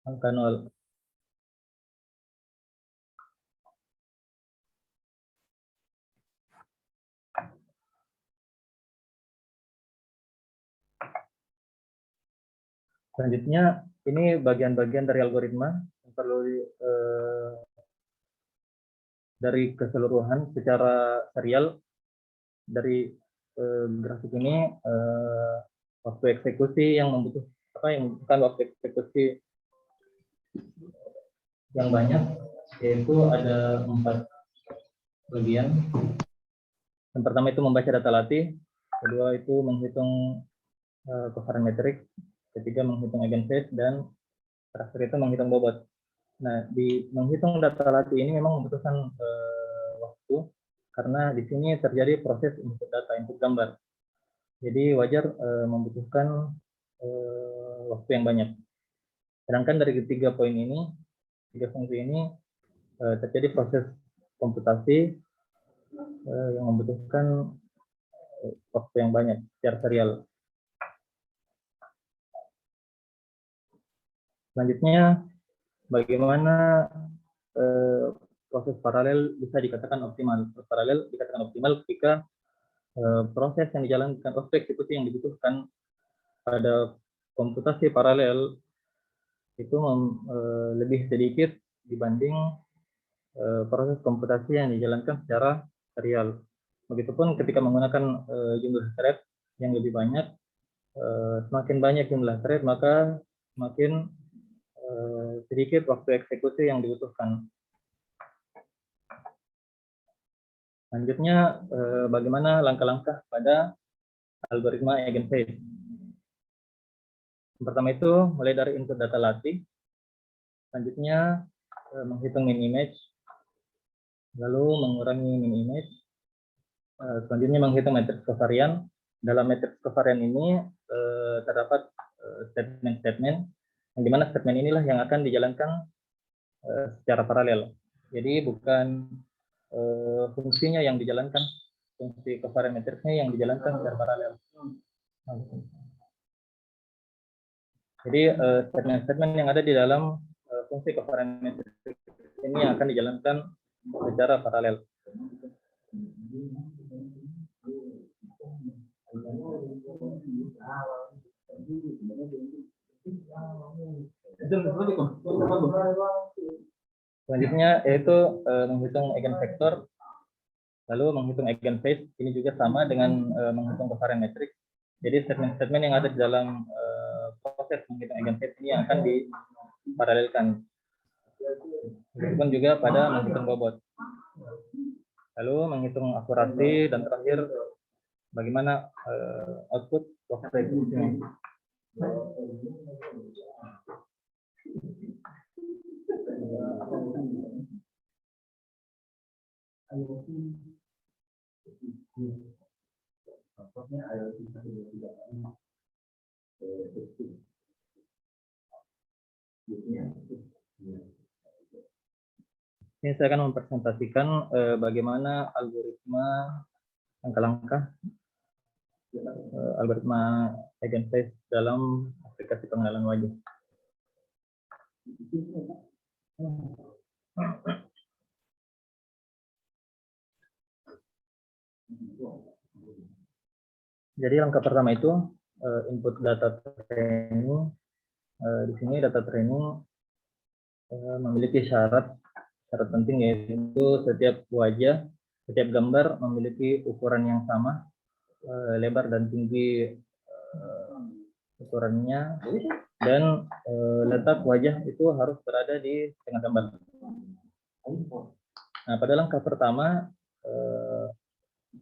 angka 0. Selanjutnya, ini bagian-bagian dari algoritma yang perlu dari keseluruhan secara serial. Dari grafik ini waktu eksekusi yang membutuhkan waktu eksekusi yang banyak, yaitu ada 4 bagian. Yang pertama itu membaca data latih, kedua itu menghitung covariance matrix, ketiga menghitung eigenphase, dan terakhir itu menghitung bobot. Nah, di menghitung data latih ini memang membutuhkan waktu, karena di sini terjadi proses input data, input gambar. Jadi wajar membutuhkan waktu yang banyak. Sedangkan dari ketiga poin ini, 3 fungsi ini, terjadi proses komputasi yang membutuhkan waktu yang banyak secara serial. Selanjutnya, bagaimana proses paralel bisa dikatakan optimal. Proses paralel dikatakan optimal ketika proses yang dijalankan, proses eksekusi yang dibutuhkan pada komputasi paralel itu lebih sedikit dibanding proses komputasi yang dijalankan secara serial. Begitupun ketika menggunakan jumlah thread yang lebih banyak, semakin banyak jumlah thread, maka semakin sedikit waktu eksekusi yang dibutuhkan. Selanjutnya, bagaimana langkah-langkah pada algoritma eigenphase. Yang pertama itu mulai dari input data latih, selanjutnya menghitung min image, lalu mengurangi min image, selanjutnya menghitung matriks covariance. Dalam matriks covariance ini terdapat statement-statement, yang dimana statement inilah yang akan dijalankan secara paralel. Jadi bukan fungsinya yang dijalankan, fungsi covariance matriksnya yang dijalankan secara paralel. Jadi statement-statement yang ada di dalam fungsi covariance matrix ini yang akan dijalankan secara paralel. Selanjutnya yaitu menghitung eigenvektor, lalu menghitung eigenphase. Ini juga sama dengan menghitung covariance matrix. Jadi statement-statement yang ada di dalam proses menghitung eigenphase ini yang akan diparalelkan. Begitupun juga pada menghitung bobot. Lalu menghitung akurasi, dan terakhir bagaimana output waktu eksekusinya. Ini saya akan mempresentasikan bagaimana algoritma langkah-langkah algoritma eigenphase dalam aplikasi pengenalan wajah. Jadi langkah pertama itu input data training. Di sini data training memiliki syarat penting, yaitu setiap wajah, setiap gambar memiliki ukuran yang sama, lebar dan tinggi ukurannya, dan letak wajah itu harus berada di tengah gambar. Nah, pada langkah pertama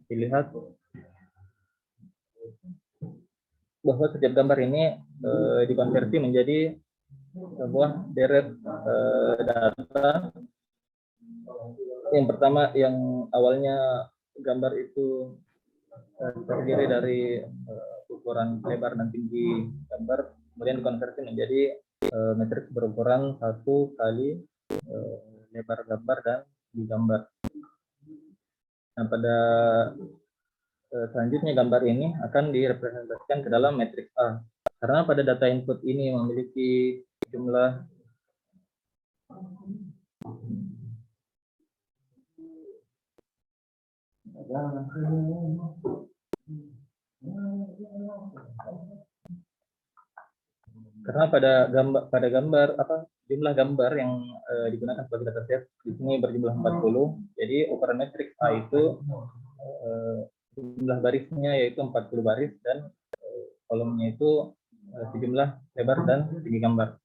dilihat bahwa setiap gambar ini dikonversi menjadi sebuah deret data. Yang pertama, yang awalnya gambar itu terdiri dari ukuran lebar dan tinggi gambar, kemudian dikonversi menjadi matriks berukuran 1 kali lebar gambar dan tinggi gambar. Nah, pada selanjutnya gambar ini akan direpresentasikan ke dalam matriks A. Karena pada data input ini memiliki jumlah Karena pada gambar jumlah gambar yang digunakan sebagai dataset di sini berjumlah 40. Jadi ukuran matriks A itu jumlah barisnya yaitu 40 baris dan kolomnya itu sejumlah lebar dan tinggi gambar.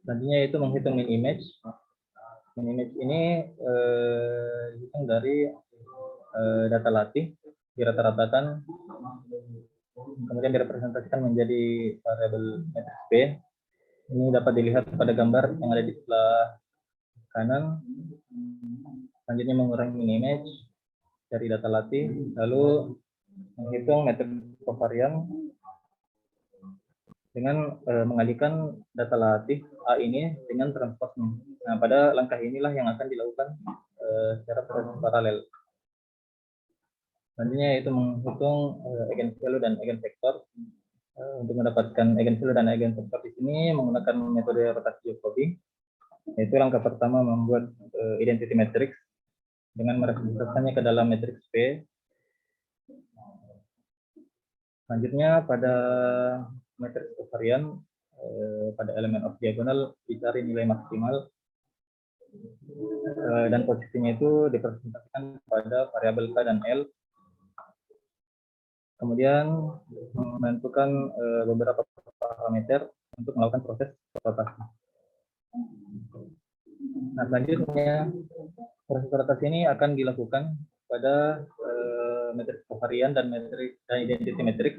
Selanjutnya itu menghitung min image. Min image ini dihitung dari data latih, dirata-ratakan, kemudian direpresentasikan menjadi variabel matriks P. Ini dapat dilihat pada gambar yang ada di sebelah kanan. Selanjutnya mengurangi min image dari data latih, lalu menghitung matriks covarian dengan mengalihkan data latih A ini dengan transposnya. Nah, pada langkah inilah yang akan dilakukan secara paralel. Selanjutnya itu menghitung eigenvalue dan eigenvektor. Untuk mendapatkan eigenvalue dan eigenvektor di sini menggunakan metode rotasi Jacobi. Yaitu langkah pertama membuat identity matrix dengan merepresentasikannya ke dalam matriks P. Selanjutnya pada matriks covarian pada elemen of diagonal dicari nilai maksimal dan posisinya itu dipresentasikan pada variabel K dan L. Kemudian menentukan beberapa parameter untuk melakukan proses rotasi. Nah, selanjutnya proses rotasi ini akan dilakukan pada matriks covarian dan identity matrix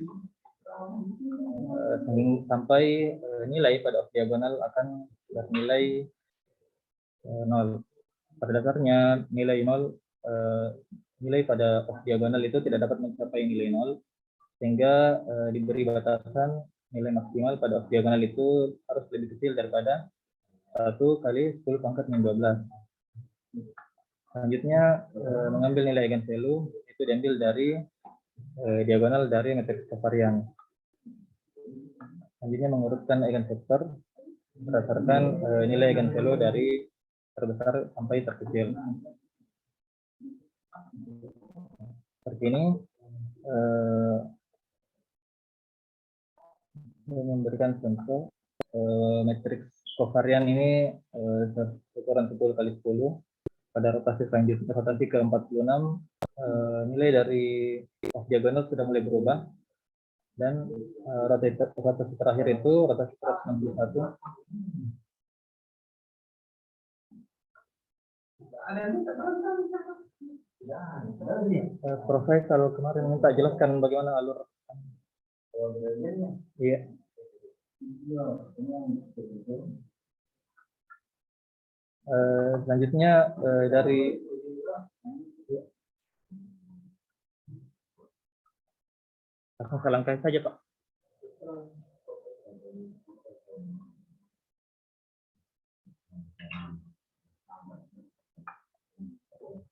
sampai nilai pada off diagonal akan bernilai 0. Pada dasarnya nilai 0 nilai pada off diagonal itu tidak dapat mencapai nilai 0, sehingga diberi batasan nilai maksimal pada off diagonal itu harus lebih kecil daripada 1 kali 10 pangkat min 12. Selanjutnya mengambil nilai eigenvalue itu diambil dari diagonal dari matriks covarian. Selanjutnya mengurutkan eigenvektor berdasarkan nilai eigenvalue dari terbesar sampai terkecil. Seperti ini memberikan contoh matriks covarian ini ukuran 10 kali 10. Pada rotasi selanjutnya, rotasi ke-46, nilai dari off diagonal sudah mulai berubah, dan rotasi terakhir itu rotasi 161. Prof. kalau kemarin minta jelaskan bagaimana alur. Iya. Selanjutnya dari langsung selangkai saja, Pak.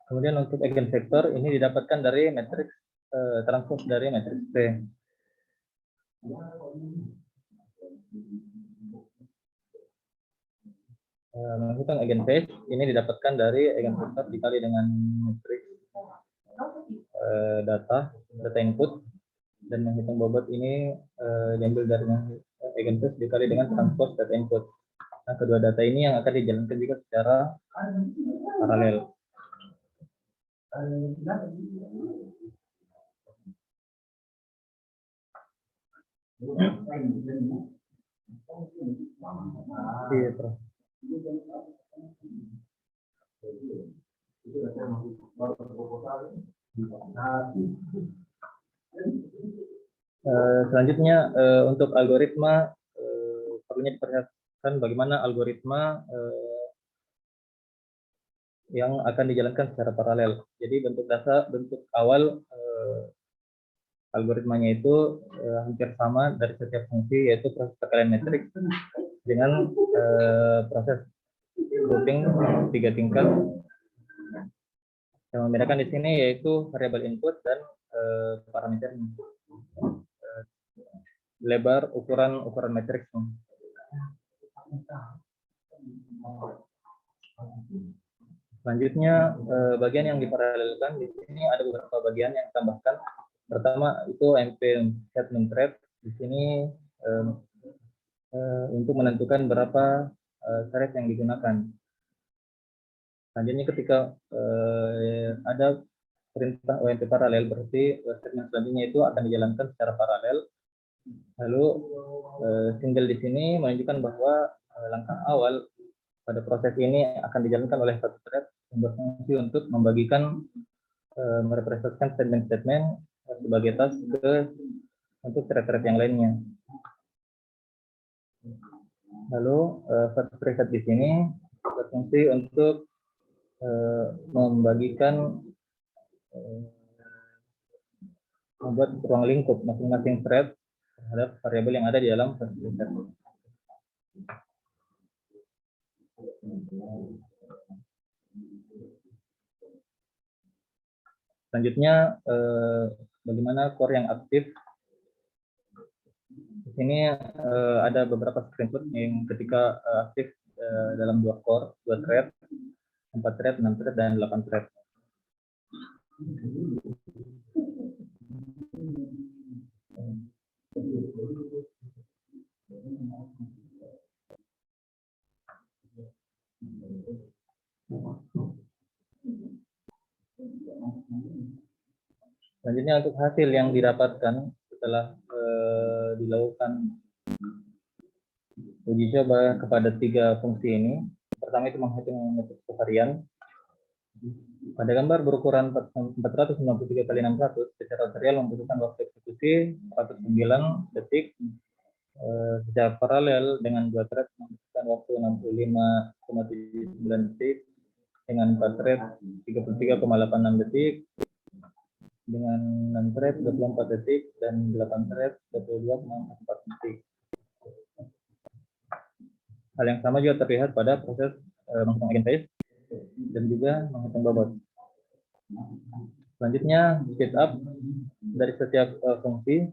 Kemudian untuk eigenvektor ini didapatkan dari matriks transpose dari matriks P. Menghitung eigenvalue ini didapatkan dari eigenvektor dikali dengan matriks data input, dan menghitung bobot ini diambil dari eigenvalue dikali dengan transpose data input. Nah, kedua data ini yang akan dijalankan juga secara paralel. Iya, Prof. Selanjutnya untuk algoritma perlunya diperhatikan bagaimana algoritma yang akan dijalankan secara paralel. Jadi bentuk awal algoritmanya itu hampir sama dari setiap fungsi, yaitu proses perkalian matriks dengan proses grouping 3 tingkat. Yang membedakan di sini yaitu variabel input dan parameternya, lebar, ukuran matriks. Selanjutnya, bagian yang diparalelkan di sini ada beberapa bagian yang ditambahkan. Pertama itu MP statement thread. Di sini untuk menentukan berapa thread yang digunakan. Selanjutnya ketika ada perintah OMP paralel, berarti segmen selanjutnya itu akan dijalankan secara paralel. Lalu single di sini menunjukkan bahwa langkah awal pada proses ini akan dijalankan oleh satu thread yang berfungsi untuk membagikan merepresentasikan statement-statement sebagai task untuk thread-thread yang lainnya. Lalu satu preset di sini berfungsi untuk membagikan membuat ruang lingkup masing-masing thread terhadap variabel yang ada di dalam first preset. Selanjutnya, bagaimana core yang aktif. Di sini ada beberapa screenshot yang ketika aktif dalam dua core, 2 thread, 4 thread, 6 thread, dan 8 thread. Selanjutnya untuk hasil yang didapatkan setelah dilakukan uji coba kepada 3 fungsi ini. Pertama itu menghitung metode covarian. Pada gambar berukuran 493 kali 600 secara serial membutuhkan waktu eksekusi 109 detik. Secara paralel dengan 2 thread membutuhkan waktu 65,79 detik. Dengan 4 thread 33,86 detik. Dengan 6 thread 24 detik dan 8 thread 22,44 detik. Hal yang sama juga terlihat pada proses menghitung eigenvalue dan juga menghitung bobot. Selanjutnya speed up dari setiap fungsi.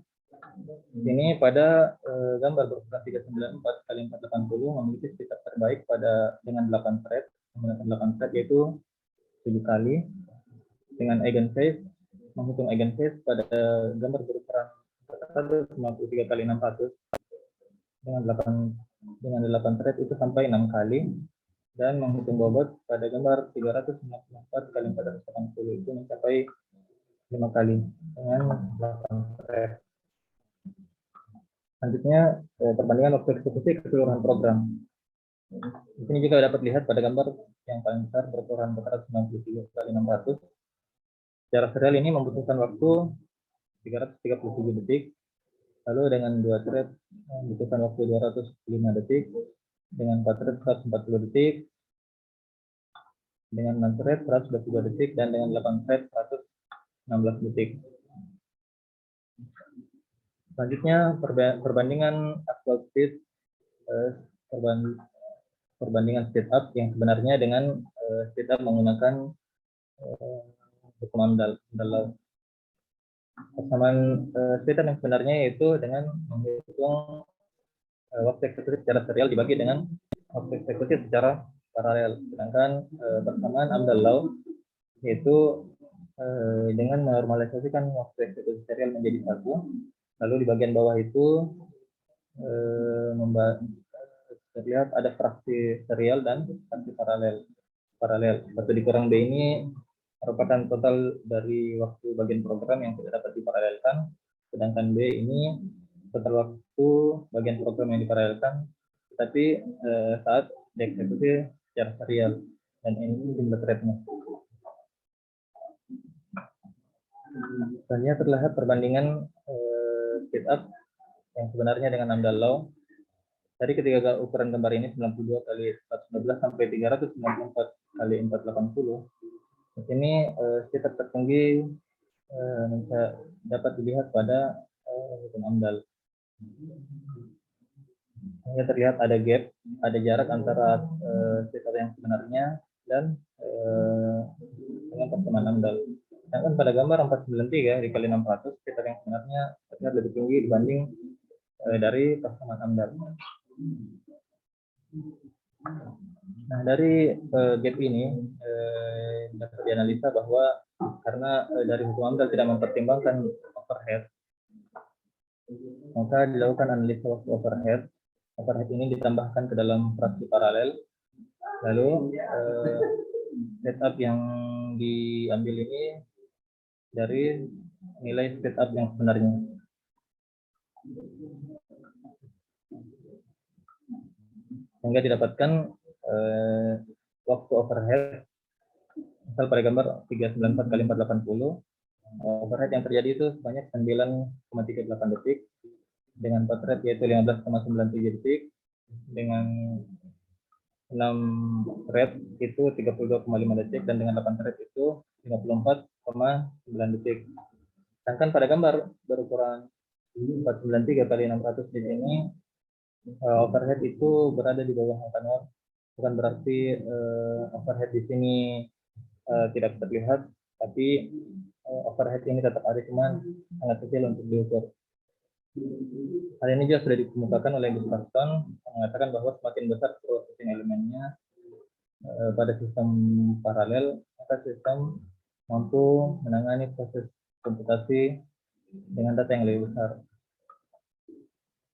Ini pada gambar berukuran 394 kali 480 memiliki speed up terbaik pada dengan 8 thread, menggunakan 8 thread yaitu 7 kali. Dengan eigenvalue menghitung eigenvalue pada gambar berukuran 493 kali 600 dengan 8 thread itu sampai 6 kali, dan menghitung bobot pada gambar 394 kali 480 itu mencapai 5 kali dengan 8 thread. Selanjutnya perbandingan waktu eksekusi keseluruhan program. Di sini juga dapat lihat pada gambar yang paling besar berukuran 493 kali 600. Secara serial ini membutuhkan waktu 337 detik. Lalu dengan 2 thread membutuhkan waktu 205 detik. Dengan 4 thread 140 detik. Dengan 6 thread 122 detik, dan dengan 8 thread 116 detik. Selanjutnya perbandingan actual speed, perbandingan speed up yang sebenarnya dengan speed up menggunakan hukum Amdahl. Persamaan speed up yang sebenarnya yaitu dengan menghitung waktu eksekusi secara serial dibagi dengan waktu eksekusi secara paralel. Sedangkan persamaan Amdahl yaitu dengan menormalisasikan waktu eksekusi serial menjadi 1. Lalu di bagian bawah itu terlihat ada fraksi serial dan fraksi paralel. 1 dikurang B ini merupakan total dari waktu bagian program yang tidak dapat diparalelkan, sedangkan B ini total waktu bagian program yang diparalelkan tetapi saat dieksekusi secara serial, dan ini jumlah threadnya. Selanjutnya terlihat perbandingan speed up yang sebenarnya dengan Amdahl law. Tadi ketika ukuran gambar ini 92 kali 412 sampai 394 kali 480. Di sini speed up tertinggi dapat dilihat pada hukum Amdahl. Hanya terlihat ada gap, ada jarak antara speed up yang sebenarnya dan dengan persamaan Amdahl. Sedangkan pada gambar 493 dikali 600, speed up yang sebenarnya terlihat lebih tinggi dibanding dari persamaan Amdahl. Nah, dari gap ini dapat dianalisa bahwa karena dari hukum AMDAL tidak mempertimbangkan overhead, maka dilakukan analisa waktu overhead. Overhead ini ditambahkan ke dalam fraksi paralel. Lalu setup yang diambil ini dari nilai setup yang sebenarnya. Sehingga didapatkan waktu overhead, misal pada gambar 394 kali 480, overhead yang terjadi itu sebanyak 9,38 detik, dengan part rate yaitu 15,97 detik, dengan 6 thread itu 32,5 detik, dan dengan 8 thread itu 54,9 detik. Sedangkan pada gambar berukuran 493 kali 600 di sini overhead itu berada di bawah angka nol. Bukan berarti overhead di sini tidak terlihat, tapi overhead ini tetap ada, cuman sangat kecil untuk diukur. Hal ini juga sudah dikemukakan oleh Gus Parton, yang mengatakan bahwa semakin besar processing elemennya pada sistem paralel, maka sistem mampu menangani proses komputasi dengan data yang lebih besar.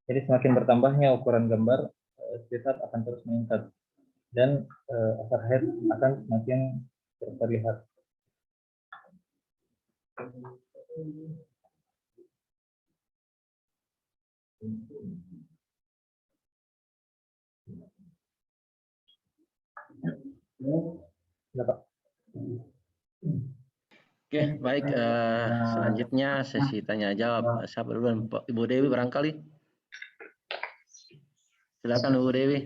Jadi semakin bertambahnya ukuran gambar, setup akan terus meningkat dan overhead akan semakin terlihat. Oke, baik. Selanjutnya sesi tanya jawab. Siapa duluan? Ibu Dewi barangkali. Silakan Ibu Dewi.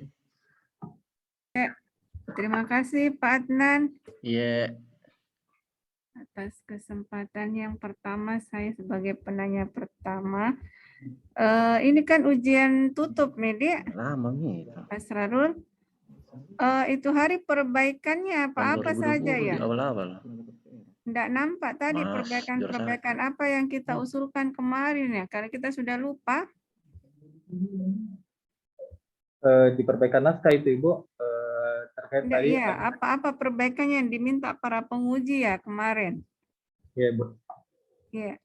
Terima kasih Pak Adnan. Iya. Atas kesempatan yang pertama, saya sebagai penanya pertama. Ini kan ujian tutup nih, Dek. Lama nih. Pak Sarul. Itu hari perbaikannya apa saja ya? Di awal-awal. Tidak nampak tadi perbaikan-perbaikan apa yang kita usulkan kemarin ya, karena kita sudah lupa. Di perbaikan naskah itu Ibu, terkait Tidak, tadi. iya, apa-apa perbaikannya yang diminta para penguji ya kemarin. Ya, Bu. Iya,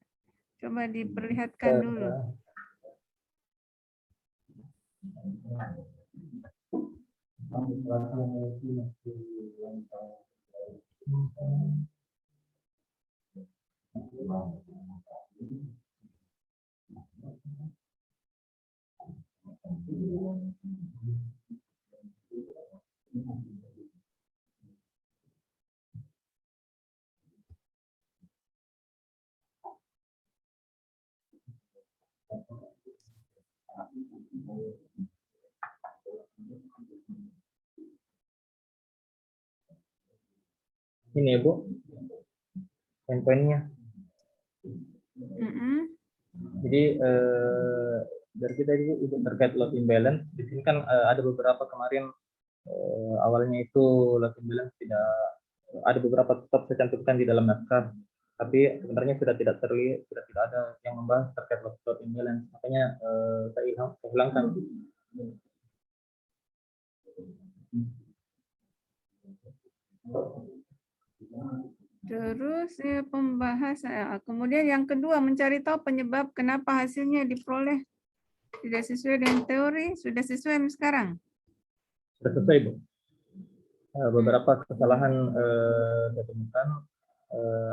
coba diperlihatkan dulu. Ini ya, Bu, poin-poinnya. Jadi dari kita itu terkait load imbalance, di sini kan ada beberapa kemarin awalnya itu load imbalance tidak ada, beberapa tetap saya cantumkan di dalam naskah, tapi sebenarnya sudah tidak terlihat, sudah tidak ada yang membahas terkait load imbalance, makanya saya hilangkan. Terus ya, pembahasan. Kemudian yang kedua, mencari tahu penyebab kenapa hasilnya diperoleh tidak sesuai dengan teori. Sudah sesuai sekarang? Sudah sesuai, Bu. Beberapa kesalahan saya temukan,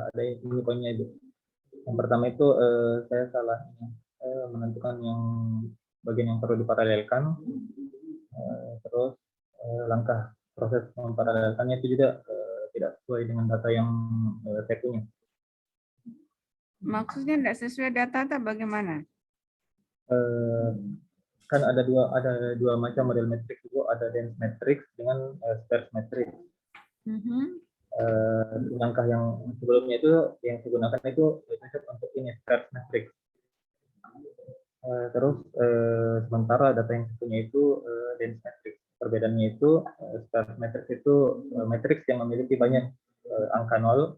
ada ini poinnya, Ibu. Yang pertama itu saya salah menentukan yang bagian yang perlu diparalelkan, terus langkah proses memparalelkannya itu juga tidak sesuai dengan data yang saya punya. Maksudnya tidak sesuai data bagaimana? Kan ada dua macam model matrix itu, ada dense matrix dengan sparse matrix. Langkah yang sebelumnya itu yang saya gunakan itu untuk ini sparse matrix. Terus sementara data yang saya punya itu dense matrix. Perbedaannya itu sparse matrix itu matrix yang memiliki banyak angka nol,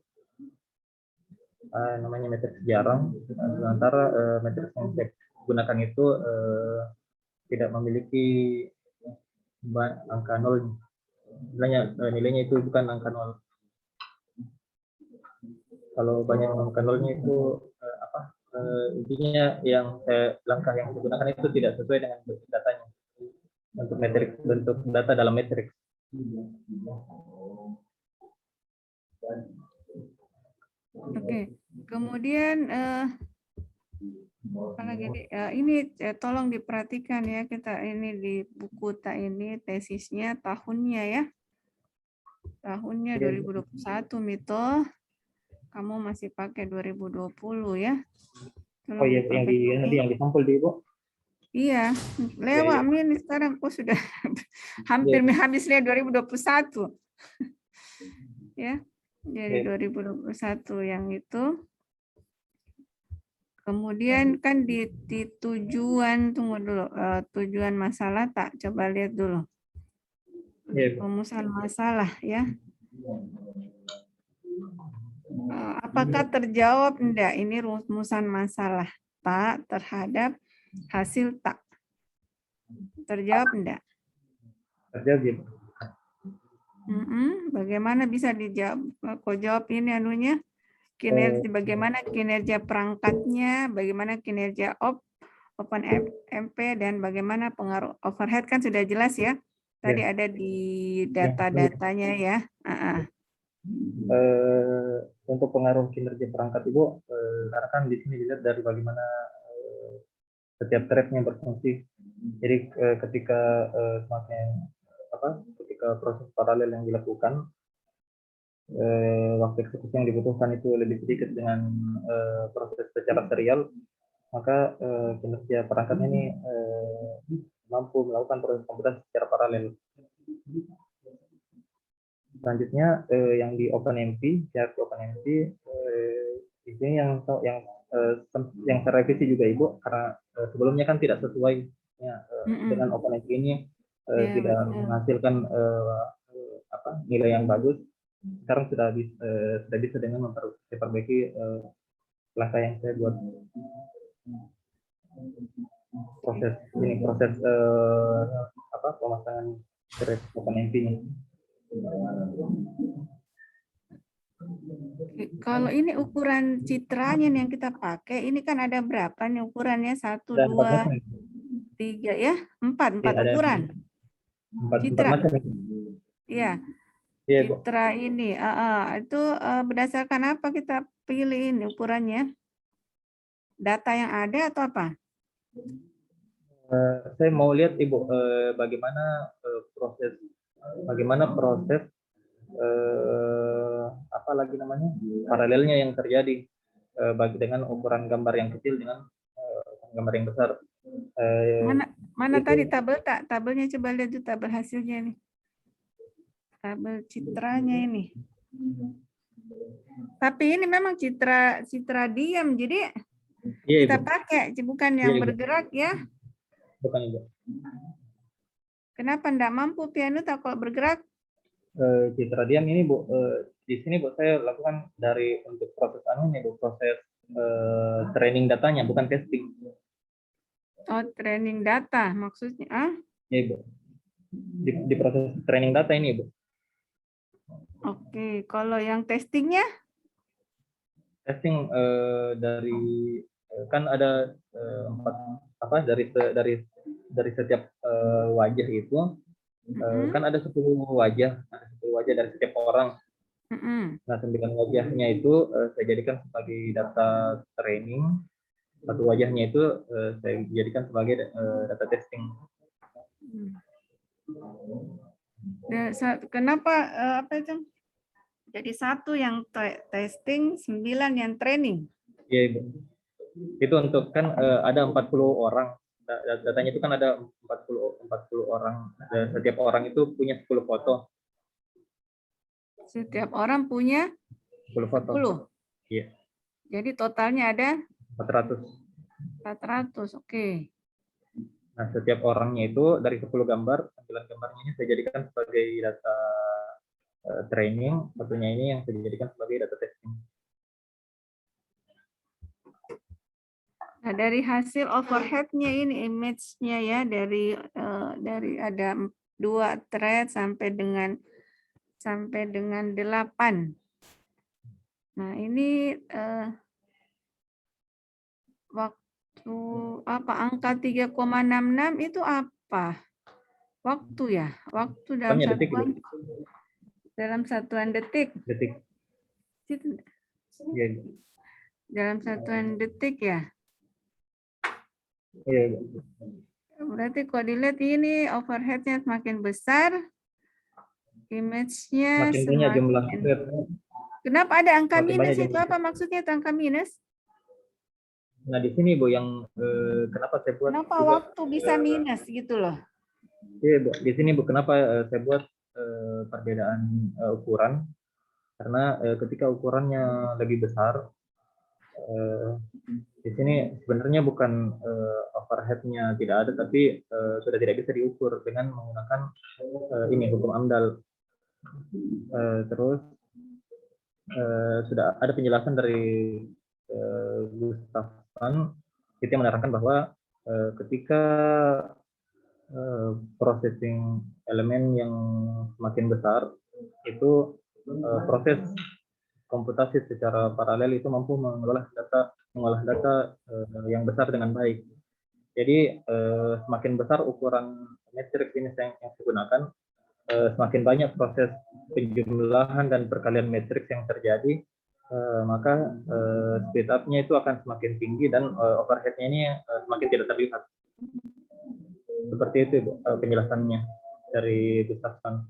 namanya matrix jarang. Sementara matrix yang saya gunakan itu tidak memiliki angka 0. Nilainya itu bukan angka 0. Kalau banyak angka 0-nya itu intinya langkah yang saya gunakan itu tidak sesuai dengan bentuk datanya. Bentuk data dalam matriks. Oke. Kemudian ini tolong diperhatikan ya, kita ini di buku ini tesisnya tahunnya ya. Tahunnya 2021 Mito. Kamu masih pakai 2020 ya. Tolong Oh iya, yang di sampul di Ibu. Iya, lewat ini sekarang aku sudah hampir habis lihat 2021. Ya. Jadi 2021 yang itu. Kemudian kan di tujuan, tunggu dulu, tujuan masalah tak, coba lihat dulu. Rumusan masalah ya. Apakah terjawab enggak ini rumusan masalah tak terhadap hasil tak? Terjawab enggak? Terjawab. Bagaimana bisa dijawab? Kau jawab ini anunya? Kinerja, bagaimana kinerja perangkatnya, bagaimana kinerja OpenMP, dan bagaimana pengaruh overhead kan sudah jelas ya. Tadi ada di data-datanya ya. Untuk pengaruh kinerja perangkat Ibu, karena kan di sini dilihat dari bagaimana setiap thread-nya berfungsi. Jadi ketika ketika proses paralel yang dilakukan, waktu eksekusi yang dibutuhkan itu lebih sedikit dengan proses secara serial, maka kinerja perangkat ini mampu melakukan proses komputasi secara paralel. Selanjutnya yang di OpenMP, di sini yang terrevisi juga Ibu, karena sebelumnya kan tidak sesuai dengan OpenMP ini, tidak menghasilkan nilai yang bagus. Sekarang sudah bisa dengan memperbaiki langkah yang saya buat. Proses pemasangan thread OpenMP ini. Kalau ini ukuran citranya yang kita pakai, ini kan ada berapa nih ukurannya? 1, 2, 3 ya? 4 ukuran. 4 citra. Iya. Iya, Citra ini, itu berdasarkan apa kita pilih ini ukurannya? Data yang ada atau apa? Saya mau lihat Ibu bagaimana proses paralelnya yang terjadi bagi dengan ukuran gambar yang kecil dengan gambar yang besar. Mana tadi tabelnya, coba lihat tuh tabel hasilnya nih. Tabel citranya ini. Tapi ini memang citra diam, jadi kita pakai bukan yang bergerak ya. Bukan Ibu. Kenapa enggak mampu piano tak kalau bergerak? Citra diam ini Bu, di sini Bu saya lakukan untuk proses proses training datanya, bukan testing. Oh, training data maksudnya? Iya Ibu. Di proses training data ini Bu. Oke, kalau yang testingnya? Testing kan ada dari setiap wajah itu kan ada 10 wajah dari setiap orang. Nah, 9 wajahnya itu saya jadikan sebagai data training, 1 wajahnya itu saya jadikan sebagai data testing. Kenapa apa itu? Jadi 1 yang testing, 9 yang training. Iya Ibu. Itu untuk kan ada 40 orang. Datanya itu kan ada 40 orang. Dan setiap orang itu punya 10 foto. Setiap orang punya 10 foto. 10. Iya. Jadi totalnya ada 400. Oke. Nah, setiap orangnya itu dari 10 gambar, tampilan gambarnya ini saya jadikan sebagai data training, satunya ini yang saya jadikan sebagai data testing. Nah, dari hasil overhead-nya ini image-nya ya, dari ada 2 thread sampai dengan 8. Nah, ini waktu apa angka 3,66 itu apa? Waktu ya? Waktu dalam Pokoknya detik, satuan detik. detik. Itu Iya, dalam satuan detik ya. iya. Berarti kalau dilihat ini overheadnya semakin besar, image-nya Makin banyak jumlah semakin. thread, Kenapa ada angka makin banyak minus itu? jumlah. Apa maksudnya itu angka minus? Nah, di sini Bu yang kenapa saya buat Kenapa juga, waktu bisa minus gitu loh? iya, Bu, di sini Bu kenapa saya buat perbedaan ukuran, karena ketika ukurannya lebih besar, di sini sebenarnya bukan overhead-nya tidak ada, tapi sudah tidak bisa diukur dengan menggunakan ini hukum AMDAL. Terus sudah ada penjelasan dari Gustav Kahn, itu yang menerangkan bahwa ketika processing elemen yang semakin besar, itu proses komputasi secara paralel itu mampu mengolah data yang besar dengan baik. Jadi semakin besar ukuran matriks ini yang digunakan, semakin banyak proses penjumlahan dan perkalian matriks yang terjadi, maka speed up-nya itu akan semakin tinggi dan overhead-nya ini semakin tidak terlihat. Seperti itu penjelasannya dari Gustav Kahn.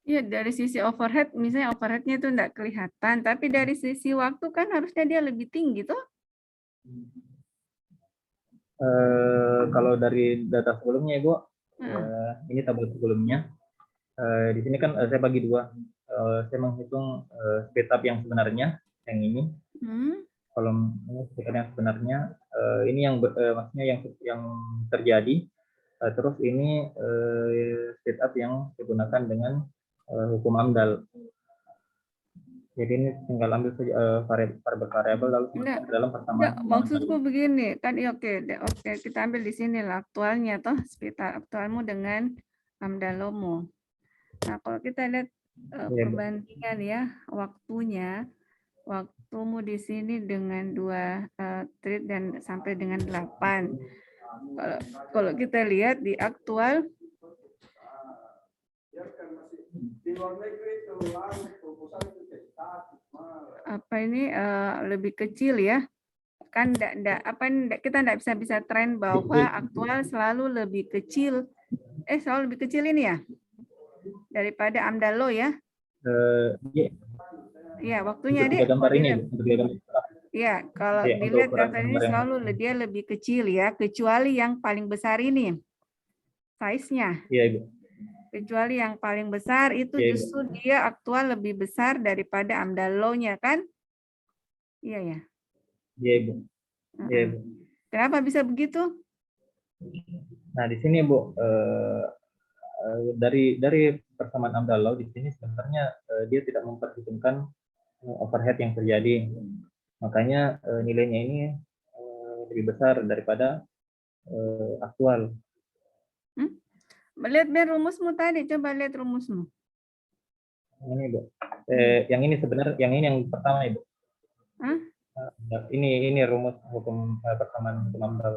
Iya, dari sisi overhead, misalnya overheadnya itu enggak kelihatan, tapi dari sisi waktu kan harusnya dia lebih tinggi tuh. Kalau dari data sebelumnya Ibu, ini tabel sebelumnya. Di sini kan saya bagi dua. Saya menghitung speed up yang sebenarnya, yang ini. Kolom ini speed up yang sebenarnya. Ini yang maksudnya yang terjadi. Terus ini speed up yang digunakan dengan hukum AMDAL. Jadi ini tinggal ambil saja variabel lalu dalam persamaan. Maksudku begini, kan oke, kita ambil di sini lah aktualnya toh, speed up aktualmu dengan AMDALomu. Nah, kalau kita lihat perbandingan ya waktumu di sini dengan 2 thread dan sampai dengan 8. Kalau kita lihat di aktual apa ini lebih kecil ya, kan kita tidak bisa tren bahwa aktual selalu lebih kecil, selalu lebih kecil ini ya daripada AMDALo ya. Ya, waktunya Dek. Ya, kalau dilihat daftar ini selalu dia lebih kecil ya, kecuali yang paling besar ini size-nya. Iya, Ibu. Kecuali yang paling besar itu justru dia aktual lebih besar daripada AMDALo-nya kan? Iya ya. Iya, Ibu. Iya, Ibu. Kenapa bisa begitu? Nah, di sini Bu, dari persamaan AMDALo di sini sebenarnya dia tidak memperhitungkan overhead yang terjadi. Makanya nilainya ini lebih besar daripada aktual. Lihat rumusmu tadi, coba lihat rumusmu. Ini Bu, yang ini sebenarnya, yang ini yang pertama Ibu. Ini rumus hukum persamaan hukum AMDAL.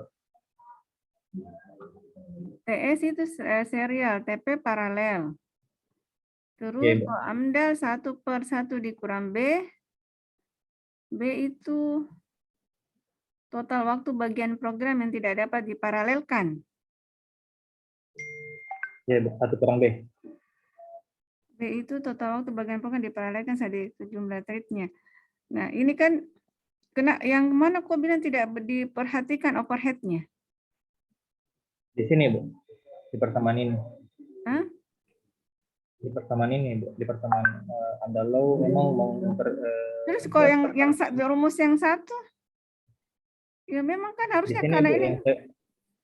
TS itu serial, TP paralel. Terus kalau AMDAL 1/1 dikurang B, B itu total waktu bagian program yang tidak dapat diparalelkan. Ya, 1 kurang B. B itu total waktu bagian program diparalelkan dari jumlah thread-nya. Nah, ini kan yang mana kok bilang tidak diperhatikan overhead-nya? Di sini, Bu. Di persamaan ini. Hah? Di persamaan ini, Bu. Di persamaan AMDALo memang mau terus kalau yang rumus yang satu? Ya memang kan harusnya sini, karena Bu, ini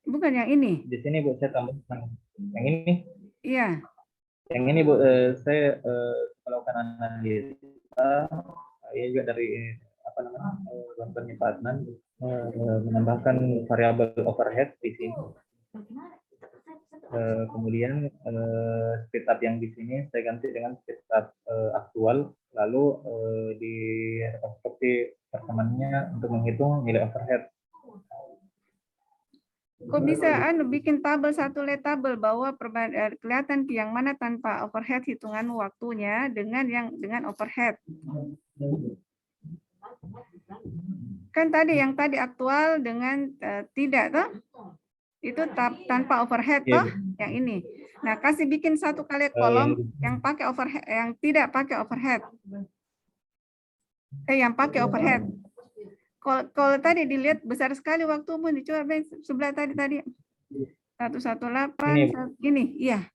bukan yang ini. Di sini Bu saya tambahkan yang ini. Iya. Yang ini Bu saya melakukan analisa ya juga dari penyimpanan menambahkan variabel overhead di sini. Kemudian speed up yang di sini saya ganti dengan speed up aktual, lalu di rekonstruksi persamaannya untuk menghitung nilai overhead. Kok bisa bikin tabel satu tabel bahwa kelihatan yang mana tanpa overhead hitungan waktunya dengan yang dengan overhead. Kan tadi yang tadi aktual dengan tidak toh? Itu tanpa overhead toh? Yang ini. Nah, kasih bikin satu kali kolom yang pakai overhead, yang tidak pakai overhead. Yang pakai overhead. Kalau tadi dilihat besar sekali waktumu, dicoba sebelah tadi 118 ini, iya.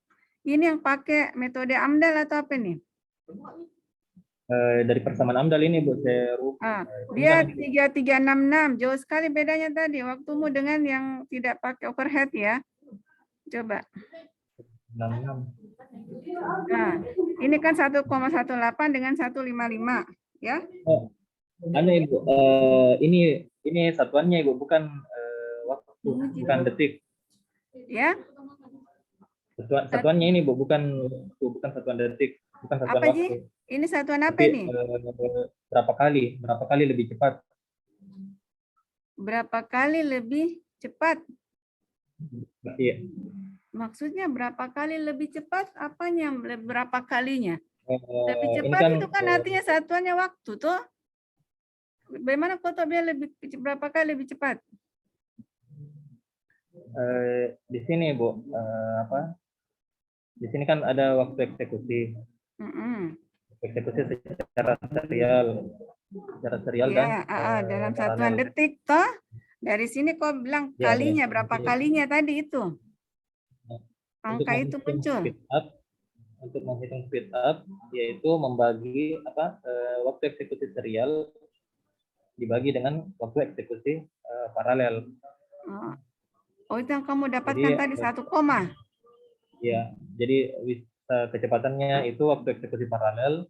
Ini yang pakai metode AMDAL atau apa nih? Dari persamaan AMDAL ini Bu, dia 3366, jauh sekali bedanya tadi waktumu dengan yang tidak pakai overhead ya. Coba. 66. Nah, ini kan 1,18 dengan 155 ya. Oh, Ibu, ini satuannya Ibu, bukan waktu, bukan detik. Ya. Satuannya ini Bu, bukan satuan detik, bukan satuan apa waktu. Ji? Ini satuan apa Tapi, ini? berapa kali lebih cepat? Berapa kali lebih cepat? Iya. Maksudnya berapa kali lebih cepat? Apanya berapa kalinya? Lebih Ini cepat kan, itu kan artinya satuannya waktu tuh. Bagaimana kok dia berapa kali lebih cepat? di sini Bu, di sini kan ada waktu eksekusi. Eksekusi secara serial ya, dan dalam satuan detik toh. Dari sini kok bilang kalinya berapa kalinya tadi itu? Angka itu muncul. Untuk menghitung speed up yaitu membagi waktu eksekusi serial dibagi dengan waktu eksekusi paralel. Oh, itu yang kamu dapatkan tadi 1 koma. Ya, jadi kecepatannya itu waktu eksekusi paralel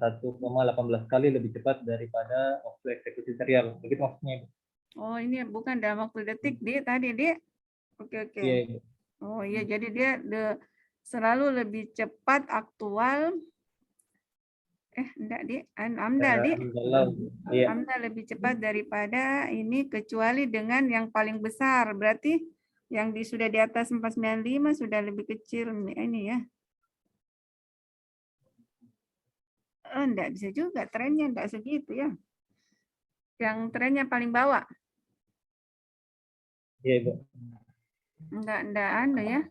1,18 kali lebih cepat daripada waktu eksekusi serial. Begitu maksudnya. Oh, ini bukan dalam waktu detik dia tadi dia. Oke. Iya. Oh iya, jadi dia selalu lebih cepat aktual. Enggak dia AMDAL AMDAL lebih cepat daripada ini kecuali dengan yang paling besar. Berarti yang sudah di atas 495 sudah lebih kecil ini ya. Enggak bisa juga, trennya enggak segitu ya. Yang trennya paling bawah. Iya, Ibu. Enggak ya.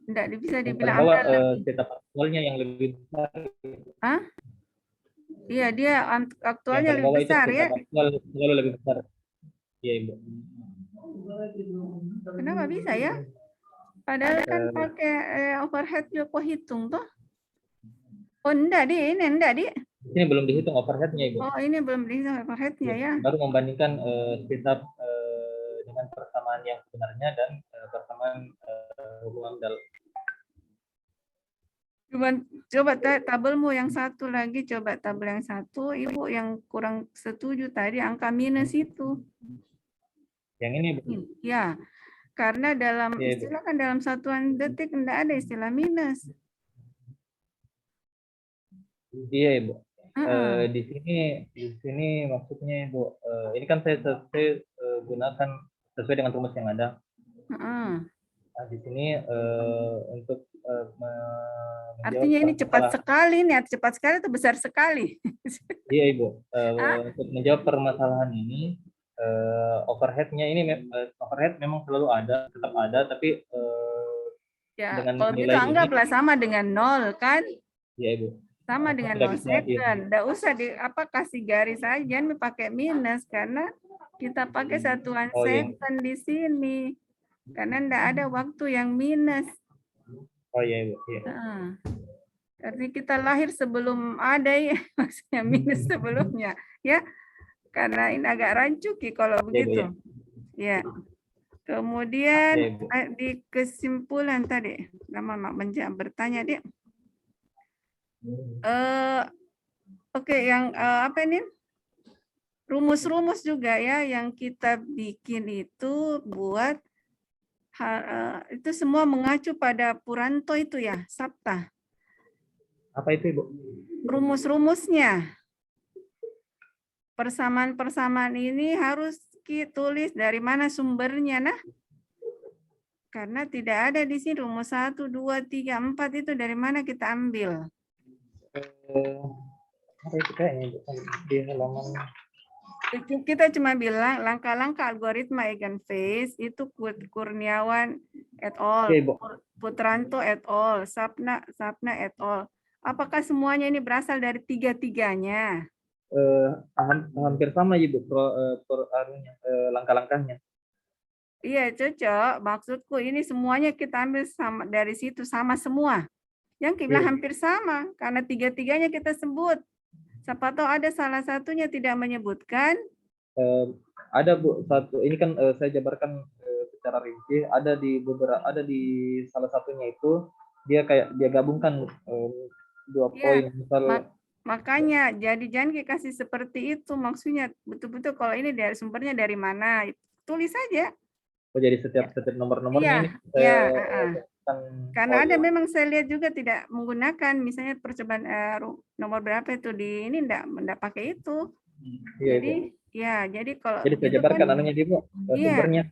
Enggak bisa dibilang bahwa AMDAL aktualnya yang lebih besar. Iya, dia aktualnya lebih besar ya. Selalu lebih besar. Iya, Ibu. Kenapa bisa ya? Padahal kan pakai overhead juga hitung toh. Oh, enggak di. Ini belum dihitung overheadnya, Ibu. Oh, ini belum dihitung overheadnya ya. Baru membandingkan speed up dengan persamaan yang sebenarnya dan persamaan hukum AMDAL. Coba tabelmu yang satu lagi, coba tabel yang satu, Ibu yang kurang setuju tadi angka minus itu. Yang ini, Bu. Ya, karena dalam Ya, istilah kan dalam satuan detik enggak ada istilah minus. Iya, Ibu. Di sini maksudnya, Ibu, ini kan saya gunakan sesuai dengan rumus yang ada. Nah, di sini untuk artinya ini cepat sekali nih, cepat sekali atau besar sekali? Iya, Ibu. Untuk menjawab permasalahan ini, overheadnya ini overhead memang selalu ada, tetap ada, tapi ya, dengan kalau nilai gitu anggaplah sama dengan 0 kan? Iya, Ibu. Sama dengan 0 second. Nggak usah kasih garis aja, jangan pakai minus karena kita pakai satuan second di sini. Karena enggak ada waktu yang minus. Oh iya, Ibu. Iya. Artinya kita lahir sebelum ada ya, maksudnya minus sebelumnya, ya. Karena ini agak rancu kalau begitu. Ya. Kemudian di kesimpulan tadi, nama bertanya dia. Oke, yang apa ini? Rumus-rumus juga ya yang kita bikin itu buat Itu semua mengacu pada Puranto itu ya, Sabta. Apa itu, Ibu? Rumus-rumusnya. Persamaan-persamaan ini harus tulis dari mana sumbernya. Nah, karena tidak ada di sini rumus 1, 2, 3, 4 itu dari mana kita ambil. Apa itu kayaknya di halaman Kita cuma bilang langkah-langkah algoritma eigenphase itu Kurniawan et al, Oke, Ibu. Putranto et al, Sapna et al. Apakah semuanya ini berasal dari tiga-tiganya? Hampir sama ya, Bu, langkah-langkahnya. Iya, cocok. Maksudku ini semuanya kita ambil sama dari situ, sama semua. Yang kita Iya. hampir sama, karena tiga-tiganya kita sebut. Siapa tahu ada salah satunya tidak menyebutkan. Ada, Bu, satu. Ini kan saya jabarkan secara rinci. Ada di salah satunya itu dia gabungkan dua Iya, poin. Misal makanya jadi jangan kasih seperti itu. Maksudnya betul-betul kalau ini dari sumbernya dari mana, tulis saja. jadi setiap nomor-nomornya ini karena ada memang saya lihat juga tidak menggunakan misalnya percobaan nomor berapa itu di ini enggak pakai itu. Iya, jadi Ibu. Ya, jadi kalau jadi saya jabarkan anunya di, Bu, sumbernya.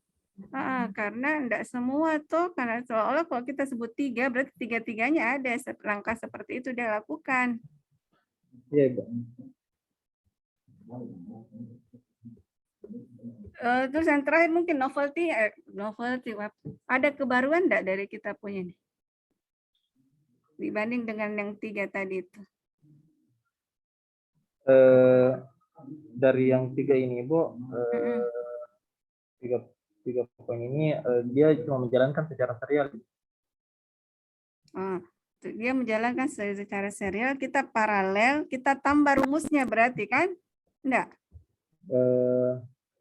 Karena enggak semua tuh, karena seolah-olah kalau kita sebut 3 berarti tiga-tiganya ada langkah seperti itu dia lakukan. Iya, Ibu. Terus yang terakhir mungkin novelty, ada kebaruan enggak dari kita punya nih? Dibanding dengan yang 3 tadi itu. Dari yang 3 ini, Bu, tiga poin ini dia cuma menjalankan secara serial. Dia menjalankan secara serial, kita paralel, kita tambah rumusnya berarti kan? Enggak?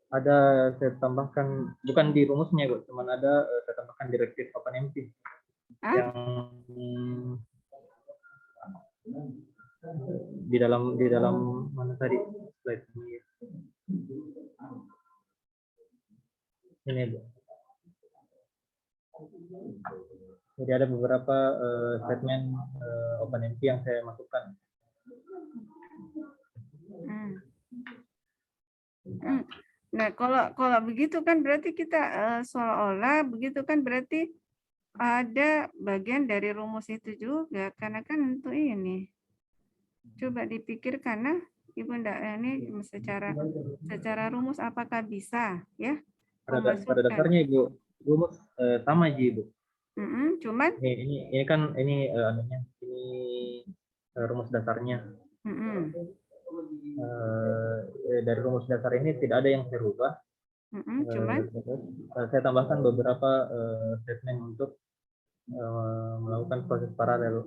Ada saya tambahkan, bukan di rumusnya, Bu, cuman ada saya tambahkan direktif OpenMP yang di dalam mana tadi slide ini, Bu. Jadi ada beberapa statement OpenMP yang saya masukkan. Nah, kalau begitu kan berarti kita seolah-olah begitu kan berarti ada bagian dari rumus itu juga, karena kan untuk ini. Coba dipikirkan, nah, Ibu enggak ini secara rumus apakah bisa ya? Pada dasarnya, Ibu, rumus sama aja, Ibu. Cuman ini kan ini anunya, ini rumus dasarnya. Dari rumus dasar ini tidak ada yang saya rubah. Cuman saya tambahkan beberapa statement untuk melakukan proses paralel.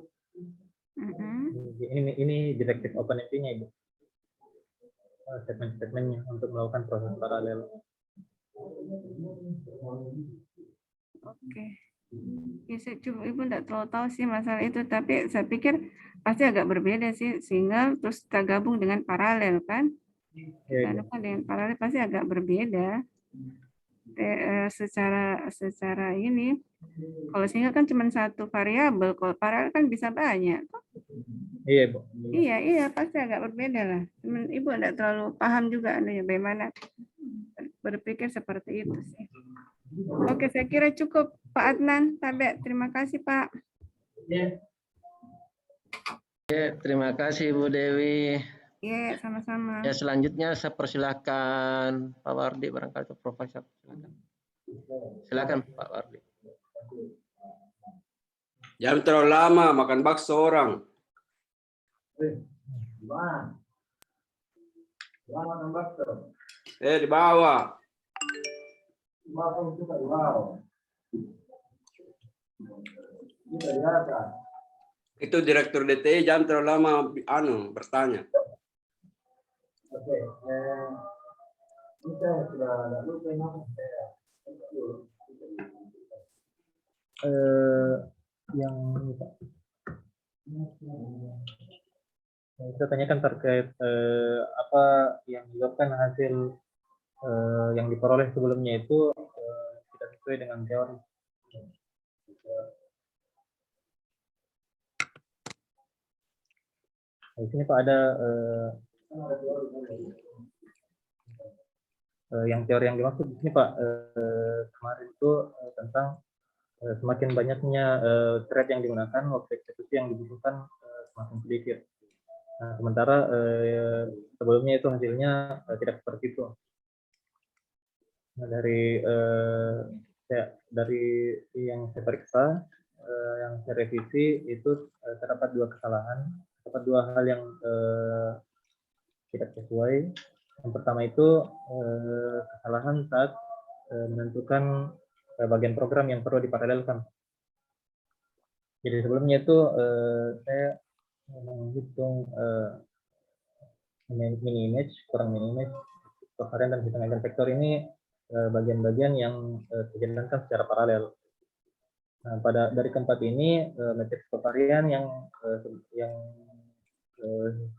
Ini direktif OpenMP-nya, Ibu. Statement-statementnya untuk melakukan proses paralel. Oke. Ya, saya coba Ibu enggak terlalu tahu sih masalah itu, tapi saya pikir pasti agak berbeda sih, single terus kita gabung dengan paralel kan? Karena kan dengan paralel pasti agak berbeda. Secara ini, kalau single kan cuma satu variabel, kalau paralel kan bisa banyak. Iya, Bu. Iya, pasti agak berbeda lah. Cuman Ibu enggak terlalu paham juga bagaimana berpikir seperti itu sih. Oke, saya kira cukup Pak Adnan. Terima kasih, Pak. Terima kasih Bu Dewi. Iya, sama-sama. Ya, selanjutnya saya persilakan Pak Wardi, barangkali atau Profesor. Silakan Pak Wardi. Jangan terlalu lama makan bakso orang. Di bawah. Itu direktur DTI, jangan terlalu lama bertanya. Yang saya tanyakan terkait apa yang menyebabkan hasil yang diperoleh sebelumnya itu tidak sesuai dengan teori. Di sini Pak ada yang teori yang dimaksud di sini Pak, kemarin itu tentang semakin banyaknya thread yang digunakan, waktu eksekusi yang dibutuhkan semakin sedikit. Nah, sementara sebelumnya itu hasilnya tidak seperti itu. Nah, dari yang saya periksa, yang saya revisi itu terdapat dua kesalahan, terdapat dua hal yang tidak sesuai. Yang pertama itu kesalahan saat menentukan bagian program yang perlu diparalelkan. Jadi sebelumnya itu saya menghitung mini image, kurang mini image, covariant dan hitung eigenvektor ini bagian-bagian yang dijalankan secara paralel. Nah, dari keempat ini matriks covariant yang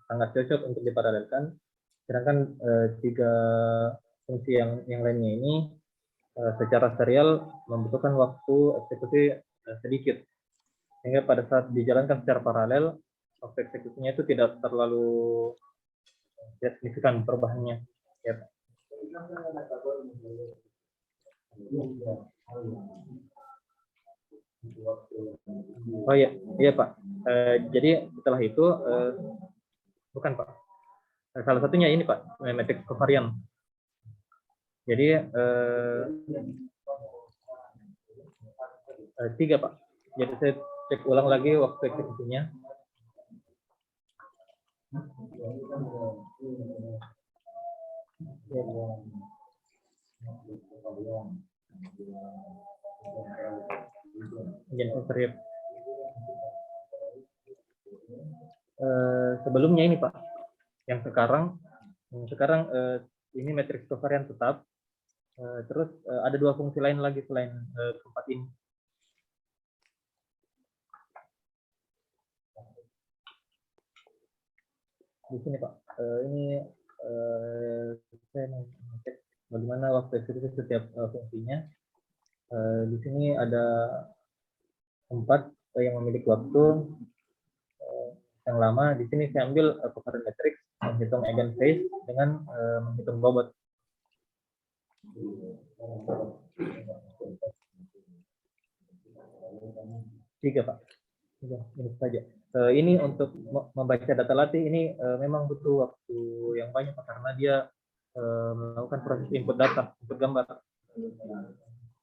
sangat cocok untuk diparalelkan, sedangkan tiga fungsi yang lainnya ini secara serial membutuhkan waktu eksekusi sedikit, sehingga pada saat dijalankan secara paralel waktu eksekusinya itu tidak terlalu signifikan perubahannya. Ya. Oh iya, iya Pak. Jadi setelah itu bukan Pak. Salah satunya ini Pak, matriks covariant. Jadi tiga Pak. Jadi saya cek ulang lagi waktu eksekusinya. Sebelumnya ini Pak, yang sekarang ini matriks covariant tetap. Terus ada dua fungsi lain lagi selain keempat ini. Di sini Pak, ini saya mau cek bagaimana waktu eksekusi setiap fungsinya. Di sini ada 4 yang memiliki waktu yang lama. Di sini saya ambil covariant matrix, menghitung eigenphase dengan menghitung bobot. Tiga Pak, ini saja. Ini untuk membaca data latih ini memang butuh waktu yang banyak Pak, karena dia melakukan proses input data, input gambar.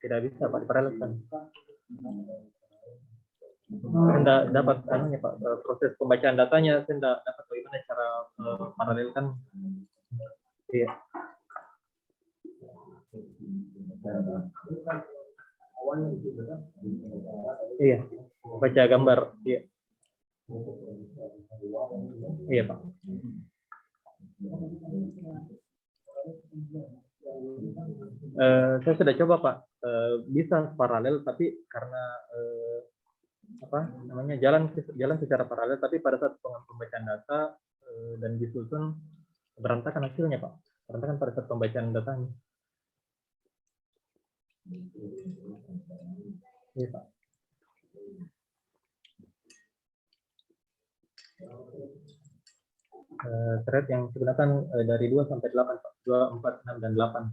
Tidak bisa Pak diparalelkan. Saya tidak dapat Pak, proses pembacaan datanya, saya tidak dapat bagaimana cara paralelkan. Iya. Iya, baca gambar. Iya. Iya Pak. Saya sudah coba Pak, bisa paralel, tapi karena jalan secara paralel, tapi pada saat pembacaan data dan disusun berantakan hasilnya Pak, berantakan pada saat pembacaan datanya. Iya Pak. Thread yang digunakan dari 2 sampai 8 Pak, 2, 4, 6 dan 8.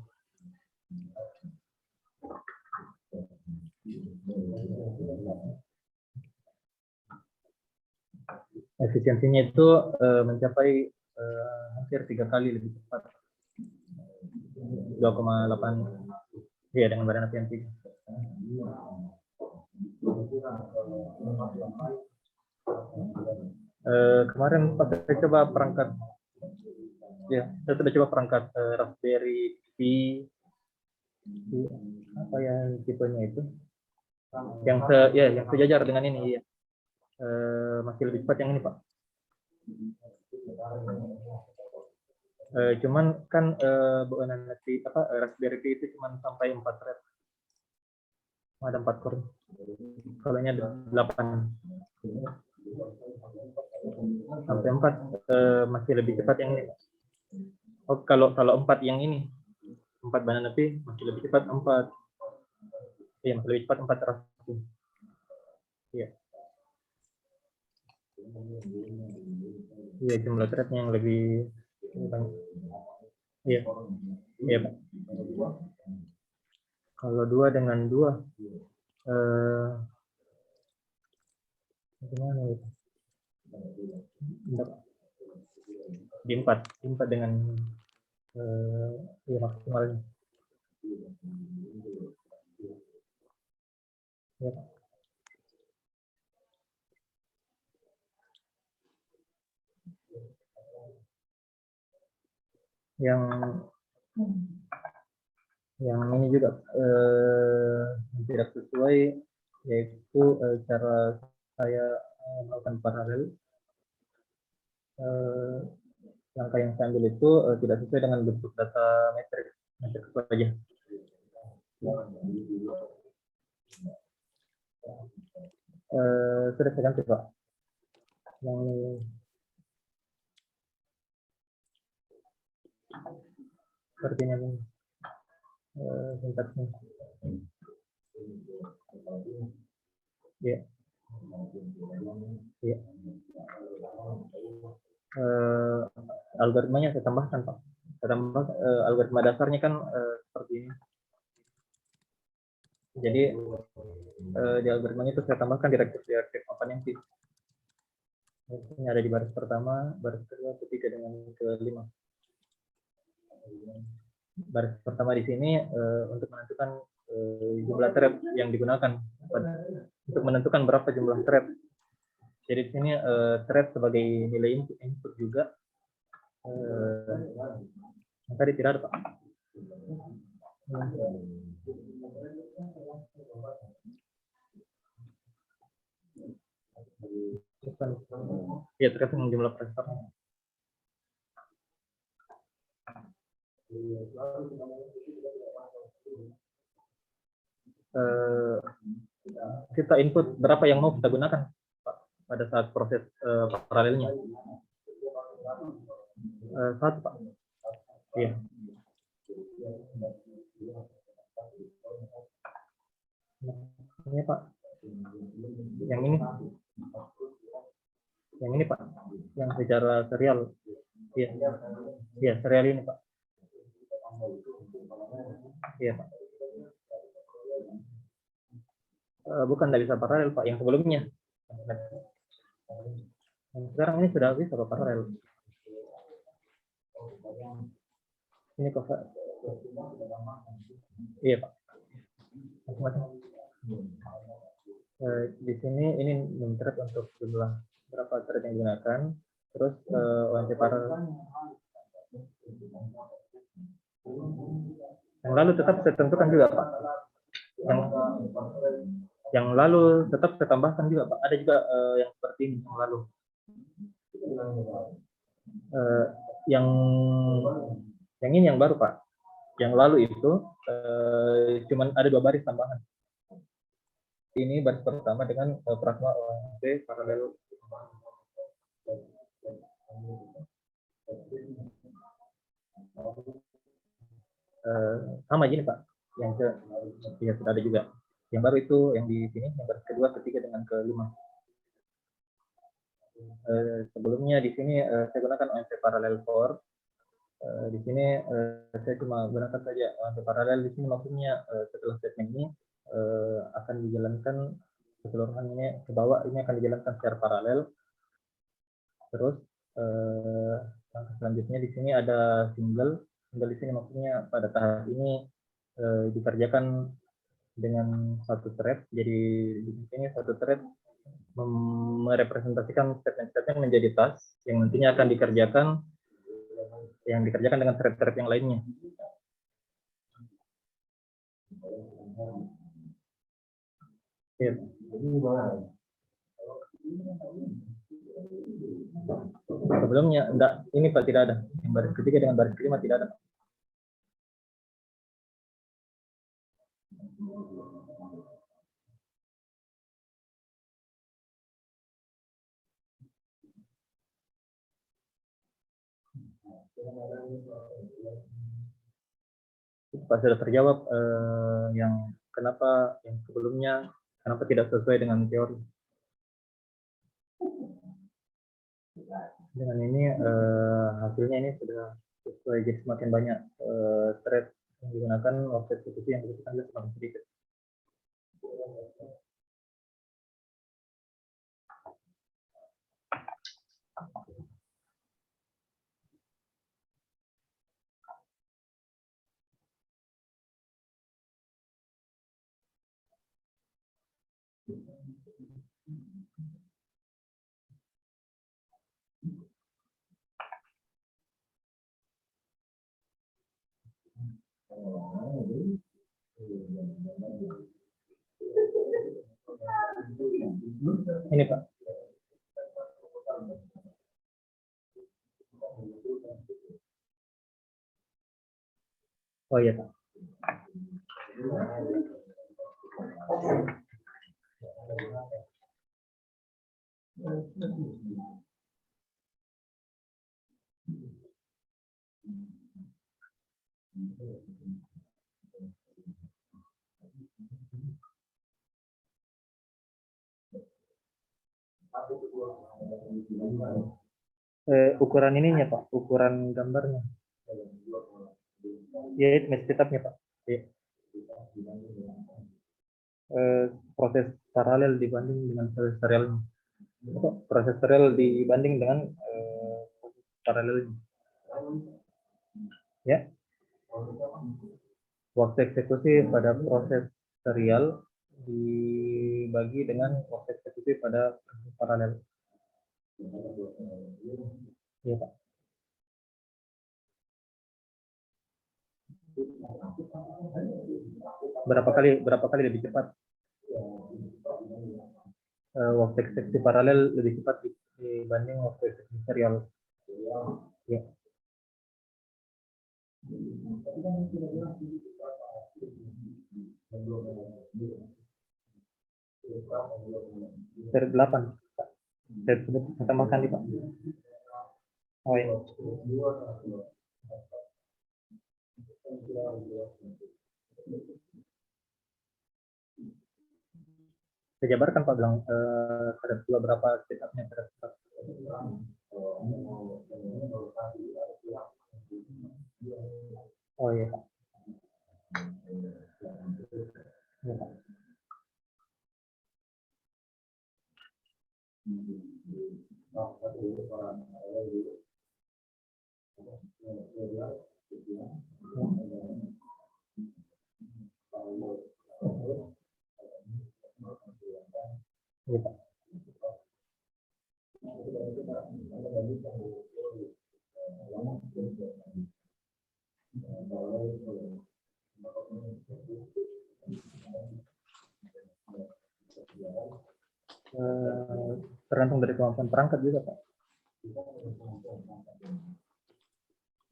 Efisiensinya itu mencapai hampir 3 kali lebih cepat, 2,8 ya, dengan badan api yang 3. Kemarin pas saya coba perangkat, ya saya sudah coba perangkat Raspberry Pi, apa ya tipenya itu, yang sejajar dengan ini, ya. Masih lebih cepat yang ini Pak. Cuman kan Raspberry Pi itu cuma sampai 4 thread, ada 4 core, kalau ini ada 8 sampai 4, masih lebih cepat yang ini. Oh, kalau 4 yang ini, 4 banan api masih lebih cepat 4. Iya, masih lebih cepat 4 Raspberry. Iya. Iya, jumlah threadnya yang lebih banyak. Iya, iya Pak. Kalau 2 dengan 2, gimana itu? Di 4 dengan ya maksimalnya. Ya, Pak. Yang ini juga tidak sesuai, yaitu cara saya melakukan paralel. Langkah yang saya ambil itu tidak sesuai dengan bentuk data metrik saja. Sudah saya ganti Pak. Yang sepertinya ini sintaksnya. Ya. Ya. Algoritmanya saya tambahkan Pak. Saya tambah algoritma dasarnya kan seperti ini. Jadi di algoritmanya itu saya tambahkan direktif open-empty. Ini ada di baris pertama, baris kedua, ketiga dengan kelima. Baris pertama di sini untuk menentukan jumlah thread yang digunakan, untuk menentukan berapa jumlah thread. Jadi di sini thread sebagai nilai input juga. Tadi tidak ada Pak. Ya, terkait dengan jumlah presernya. Kita input berapa yang mau kita gunakan Pak, pada saat proses paralelnya. 1 Pak. Iya. Ini Pak. Yang ini Pak, yang secara serial. Iya. Iya, serial ini Pak. Iya Pak. Bukan tidak bisa paralel Pak, yang sebelumnya. Sekarang ini sudah bisa Pak paralel. Ini kok Pak. Iya Pak. Di sini ini thread untuk jumlah berapa thread yang digunakan, terus ONT paralel. Yang lalu tetap saya tentukan juga Pak. Yang lalu tetap saya tambahkan juga Pak. Ada juga yang seperti ini yang lalu. Yang ini yang baru Pak. Yang lalu itu cuman ada 2 baris tambahan. Ini baris pertama dengan pragma ONT paralel. Sama gini Pak. Yang ya sudah ada juga. Yang baru itu yang di sini, yang baris kedua, ketiga dengan kelima. Sebelumnya di sini saya gunakan ONT paralel for. Di sini saya cuma gunakan saja ONT paralel. Di sini maksudnya setelah statement ini akan dijalankan keseluruhannya ke bawah, ini akan dijalankan secara paralel. Terus langkah selanjutnya di sini ada single di sini maksudnya pada tahap ini dikerjakan dengan 1 thread. Jadi di sini 1 thread merepresentasikan statement-statement menjadi task yang nantinya akan dikerjakan dengan thread-thread yang lainnya. Ya. Sebelumnya enggak, ini Pak tidak ada. Yang baris ketiga dengan baris kelima tidak ada. Pak sudah terjawab yang kenapa yang sebelumnya kenapa tidak sesuai dengan teori. Dengan ini hasilnya ini sudah sesuai, jadi semakin banyak thread yang digunakan, waktu eksekusi yang dibutuhkan juga semakin sedikit. Ini Pak. Oh iya Pak. Ukuran ininya Pak, ukuran gambarnya. Ya, itu setupnya Pak. Ya. Proses paralel dibanding dengan proses serial. Proses serial dibanding dengan paralel. Ya. Waktu eksekusi pada proses serial dibagi dengan waktu eksekusi pada proses paralel. Ya Pak. Berapa kali lebih cepat? Waktu eksekusi paralel lebih cepat dibanding waktu eksekusi serial. Ya. Seri 8. Saya sebut tambahkan di Pak. Oh ya. Saya jabarkan Pak, bilang ada berapa setupnya terdapat. Oh iya Pak. Ya, Pak. Ya, Pak. Tergantung dari kemampuan perangkat juga Pak.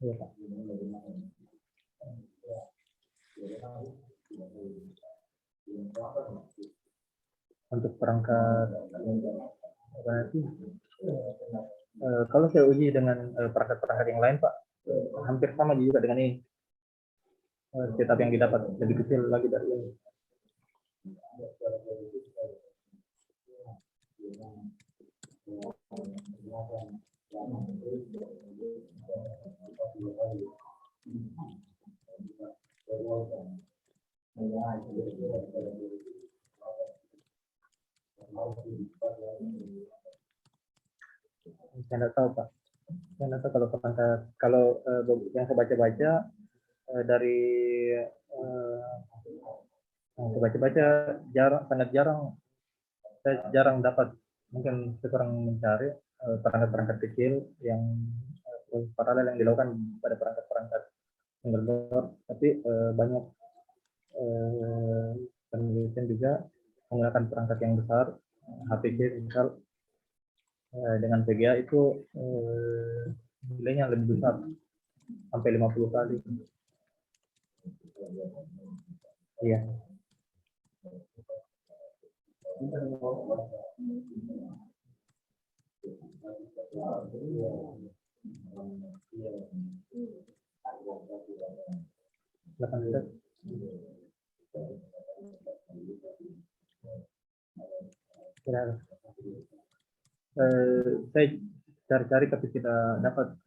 Ya, Pak. Untuk perangkat berarti kalau saya uji dengan perangkat-perangkat yang lain Pak, hampir sama juga dengan ini. Setup yang didapat lebih kecil lagi dari ini. Saya tidak tahu Pak. Saya tidak tahu kalau perangkat, kalau yang saya baca-baca dari yang saya baca-baca sangat jarang, saya jarang dapat, mungkin saya kurang mencari perangkat-perangkat kecil yang paralel yang dilakukan pada perangkat-perangkat single board, tapi banyak penelitian juga menggunakan perangkat yang besar, HPC misal dengan VGA itu nilainya lebih besar, sampai 50 kali. Iya. Saya cari-cari tapi tidak dapat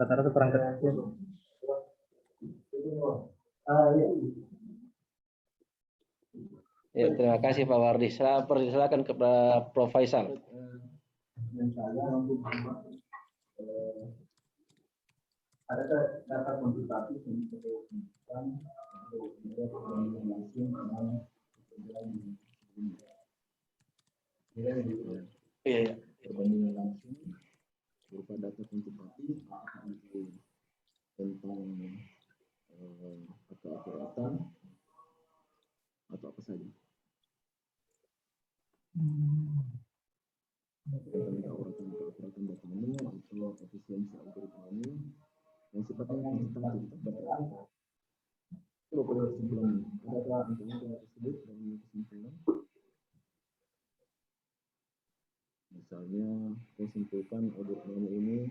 rata-rata perangkat. Ya, terima kasih Pak Wardi. Silakan ke Prof. Faisal. Adakah data kuantitatif yang bisa dilakukan untuk perbandingan langsung dengan Iya. perbandingan langsung berupa data kuantitatif itu tentang keakuratan atau apa saja tentang keakuratan datanya atau efisiensi algoritmanya yang sifatnya kuantitatif. Coba boleh kesimpulan, adakah angka-angka tersebut dan kesimpulan? Misalnya, saya simpulkan algoritmanya ini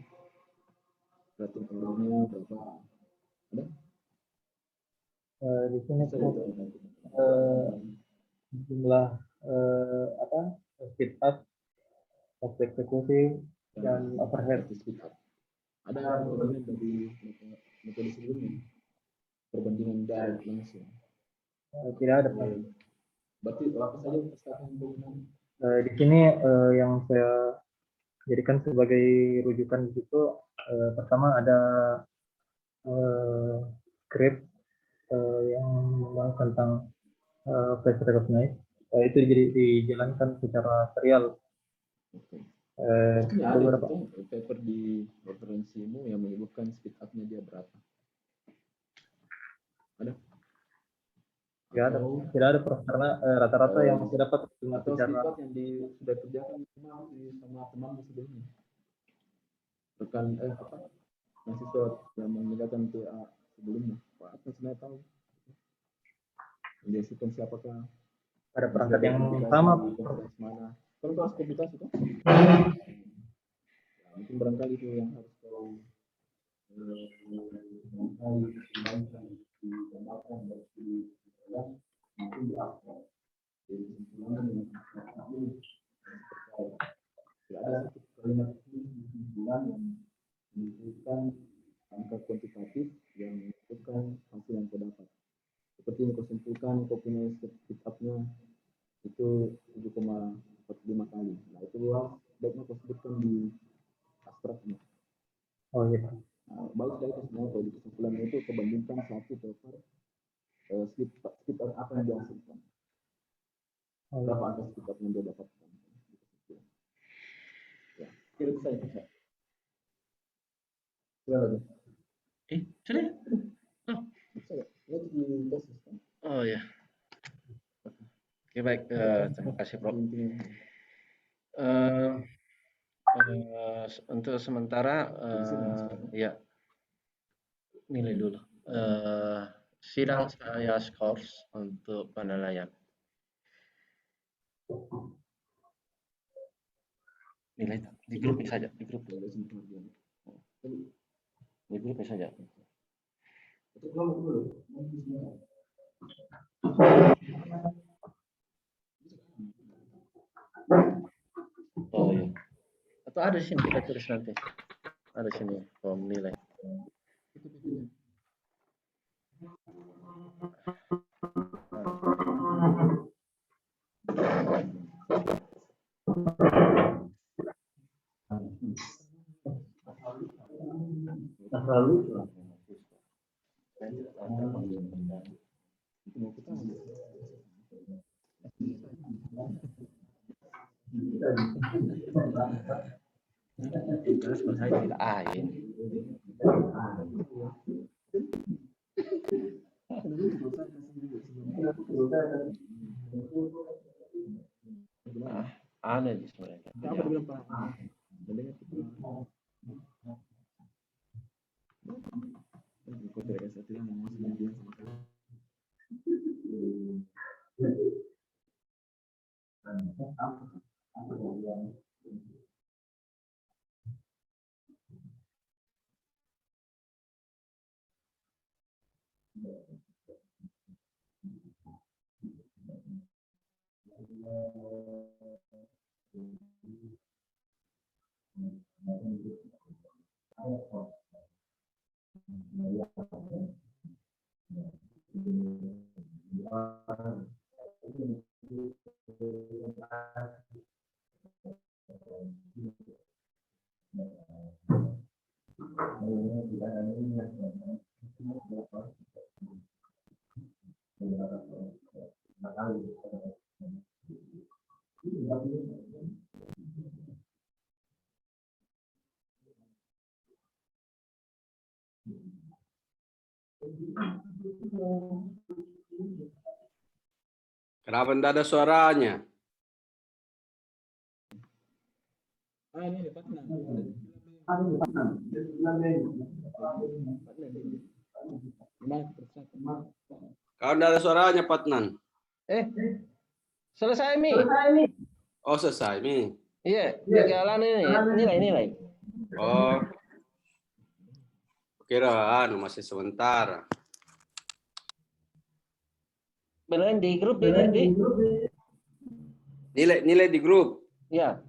rating errornya berapa? Ada? Di sini jumlah speed up, waktu eksekusi, dan overhead. Ada perbandingan dari metode sebelumnya? Perbandingan direct langsung? Tidak ada, Pak. Berarti apa saja persyaratan penggunaan? Di sini yang saya jadikan sebagai rujukan di situ, pertama ada script yang membahas tentang face recognize. Itu dijalankan secara serial. Ada Beberapa itu paper di referensimu yang menyebutkan speed up-nya dia berapa? Ada? tidak ada Prof, karena rata-rata yang saya dapat cuma Atau secara speed up yang sudah kerjakan sama temanmu sebelumnya? Rekan mahasiswa yang meninggalkan TA sebelumnya, Pak Atnas sebenarnya tahu dia sequence siapakah? ada perangkat yang sama. Mana? Kalau kelas komunitas itu, mungkin barangkali itu yang harus kau dikembangkan, ditambahkan dan mungkin di aspek kesimpulan dengan ini tidak ada satu kalimat kesimpulan yang menunjukkan angka kuantitatif yang menunjukkan hasil yang kau dapat. Seperti yang kau simpulkan, kau punya speed up-nya itu 7,45 kali. Nah, itu baiknya kau sebutkan di abstraknya. Oh iya. Bagus dari sebenarnya kalau di kesimpulan itu kebandingkan satu paper speed up apa yang dihasilkan. Berapa angka speed up yang dia dapatkan. Ya, kira itu saja. Sudah? Oh ya. Oke, baik. Terima kasih, Prof. Untuk sementara ya nilai dulu. Sidang saya skors untuk penilaian. Nilai di grupnya saja, di grupnya saja. Oh iya. Atau ada di sini kita tulis nanti. Ada sini form nilai. Terus saya tidak ini. Aneh di sebenarnya. Kenapa tidak ada suaranya? Kalau tidak ada suaranya, Patnan. Selesai Mi. Oh, selesai, Mi. Iya, jalan ini nilai. Oh, kira masih sebentar. Beneran di grup di. Nilai di grup. Ya.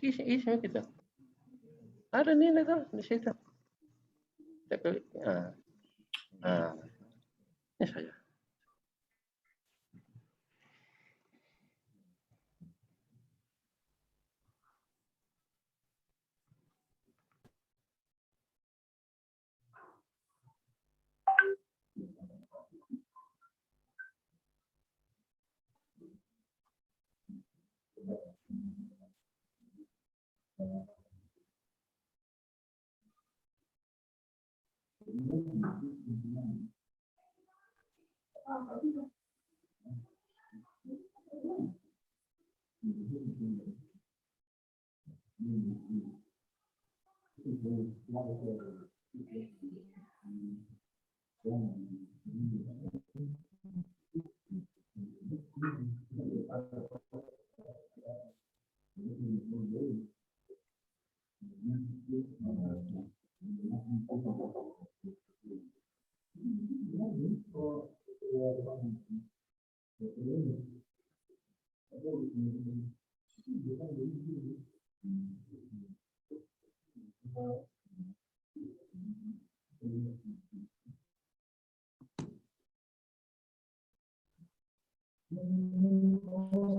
Isi kita. Ada nilai tuh di situ. Kita klik. Nah, ini saja.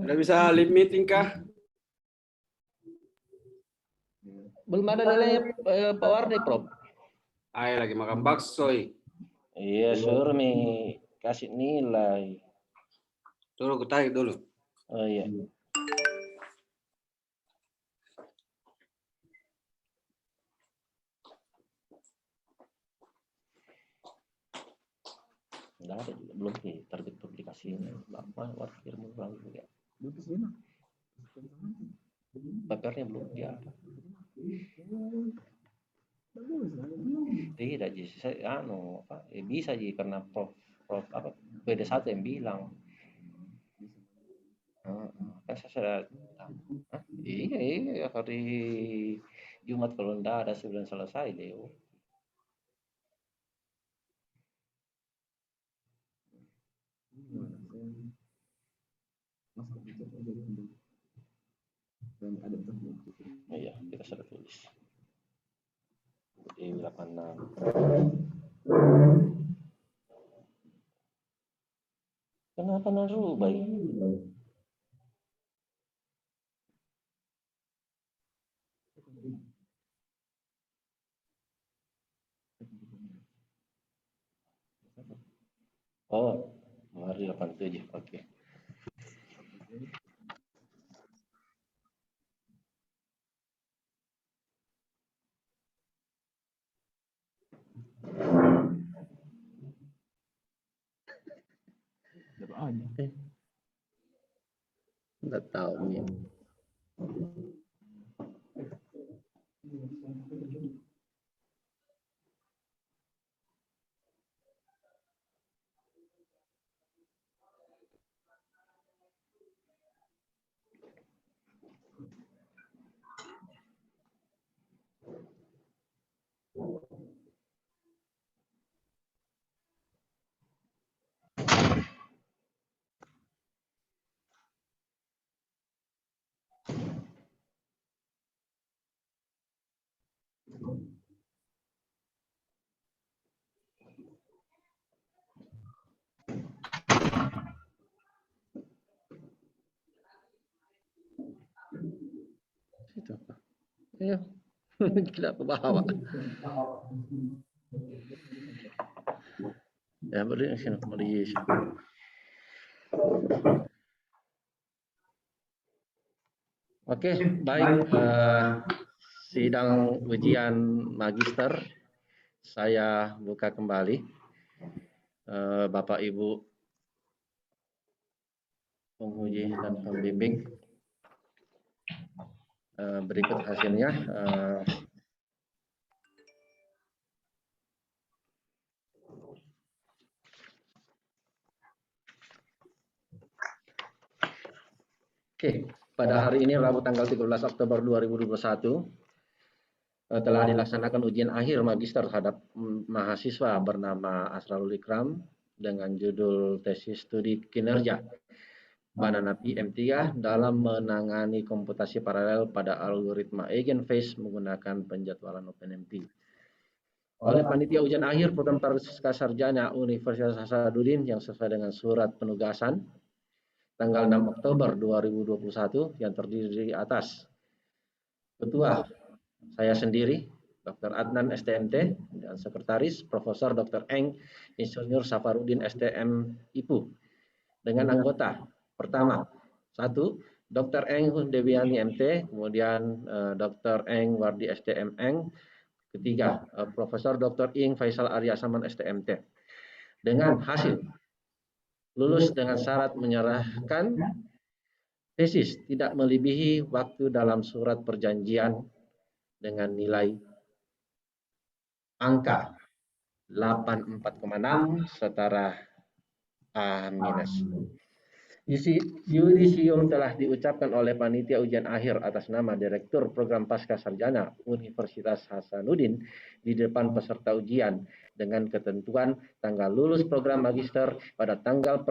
Sudah bisa live meeting kah? Belum ada nilainya Pak Wardi, Prof. Ayo lagi makan bakso. Iya, suruh Mi kasih nilai. Suruh aku tarik dulu. Oh iya. Enggak ada juga, belum terbit publikasinya. Bapak kirim lagi juga. Papernya belum dia. Tidak Ji, saya bisa Ji karena Prof apa PD1 yang bilang. Kan saya sudah iya hari Jumat kalau enggak ada sebelum selesai deh. Iya, kita sudah tulis. Di 86. Kenapa narubah ini? Oh, hari 87. Oke. Enggak tahu nih. Iya. Gila ke bawah. Ya, beri sini mari. Oke, baik. Sidang ujian magister saya buka kembali. Bapak Ibu penguji dan pembimbing. Berikut hasilnya. Oke, pada hari ini Rabu tanggal 13 Oktober 2021 telah dilaksanakan ujian akhir magister terhadap mahasiswa bernama Asrarul Ikram dengan judul tesis studi kinerja Banana PM3 dalam menangani komputasi paralel pada algoritma eigenphase menggunakan penjadwalan OpenMP. Oleh panitia ujian akhir program Pascasarjana Universitas Hasanuddin yang sesuai dengan surat penugasan tanggal 6 Oktober 2021 yang terdiri atas Ketua saya sendiri, Dr. Adnan STMT, dan Sekretaris Profesor Dr. Eng Insinyur Safarudin STM IPU, dengan anggota pertama, 1. Dr. Eng Dewiani MT, kemudian Dr. Eng Wardi STM Eng, ketiga, Profesor Dr. Ing Faisal Arya Saman STMT, dengan hasil lulus dengan syarat menyerahkan tesis tidak melebihi waktu dalam surat perjanjian dengan nilai angka 84,6 setara A-. Yudisium telah diucapkan oleh panitia ujian akhir atas nama Direktur Program Pascasarjana Universitas Hasanuddin di depan peserta ujian dengan ketentuan tanggal lulus program magister pada tanggal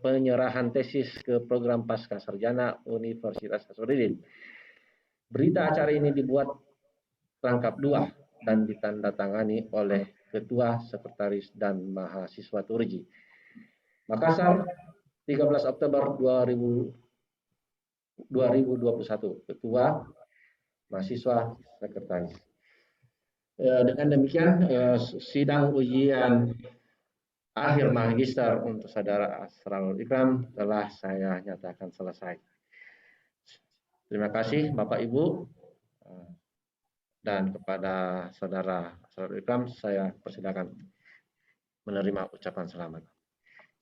penyerahan tesis ke program Pascasarjana Universitas Hasanuddin. Berita acara ini dibuat rangkap 2 dan ditandatangani oleh Ketua, Sekretaris, dan Mahasiswa Turji. Makassar, 13 Oktober 2021. Ketua, Mahasiswa, Sekretaris. Dengan demikian, sidang ujian akhir magister untuk saudara Asrarul Ikram telah saya nyatakan selesai. Terima kasih Bapak Ibu, dan kepada saudara Asrarul Ikram saya persilakan menerima ucapan selamat.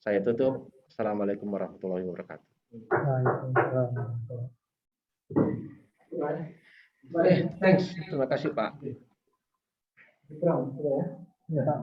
Saya tutup. Assalamualaikum warahmatullahi wabarakatuh. Thanks. Terima kasih Pak. Ya, Pak.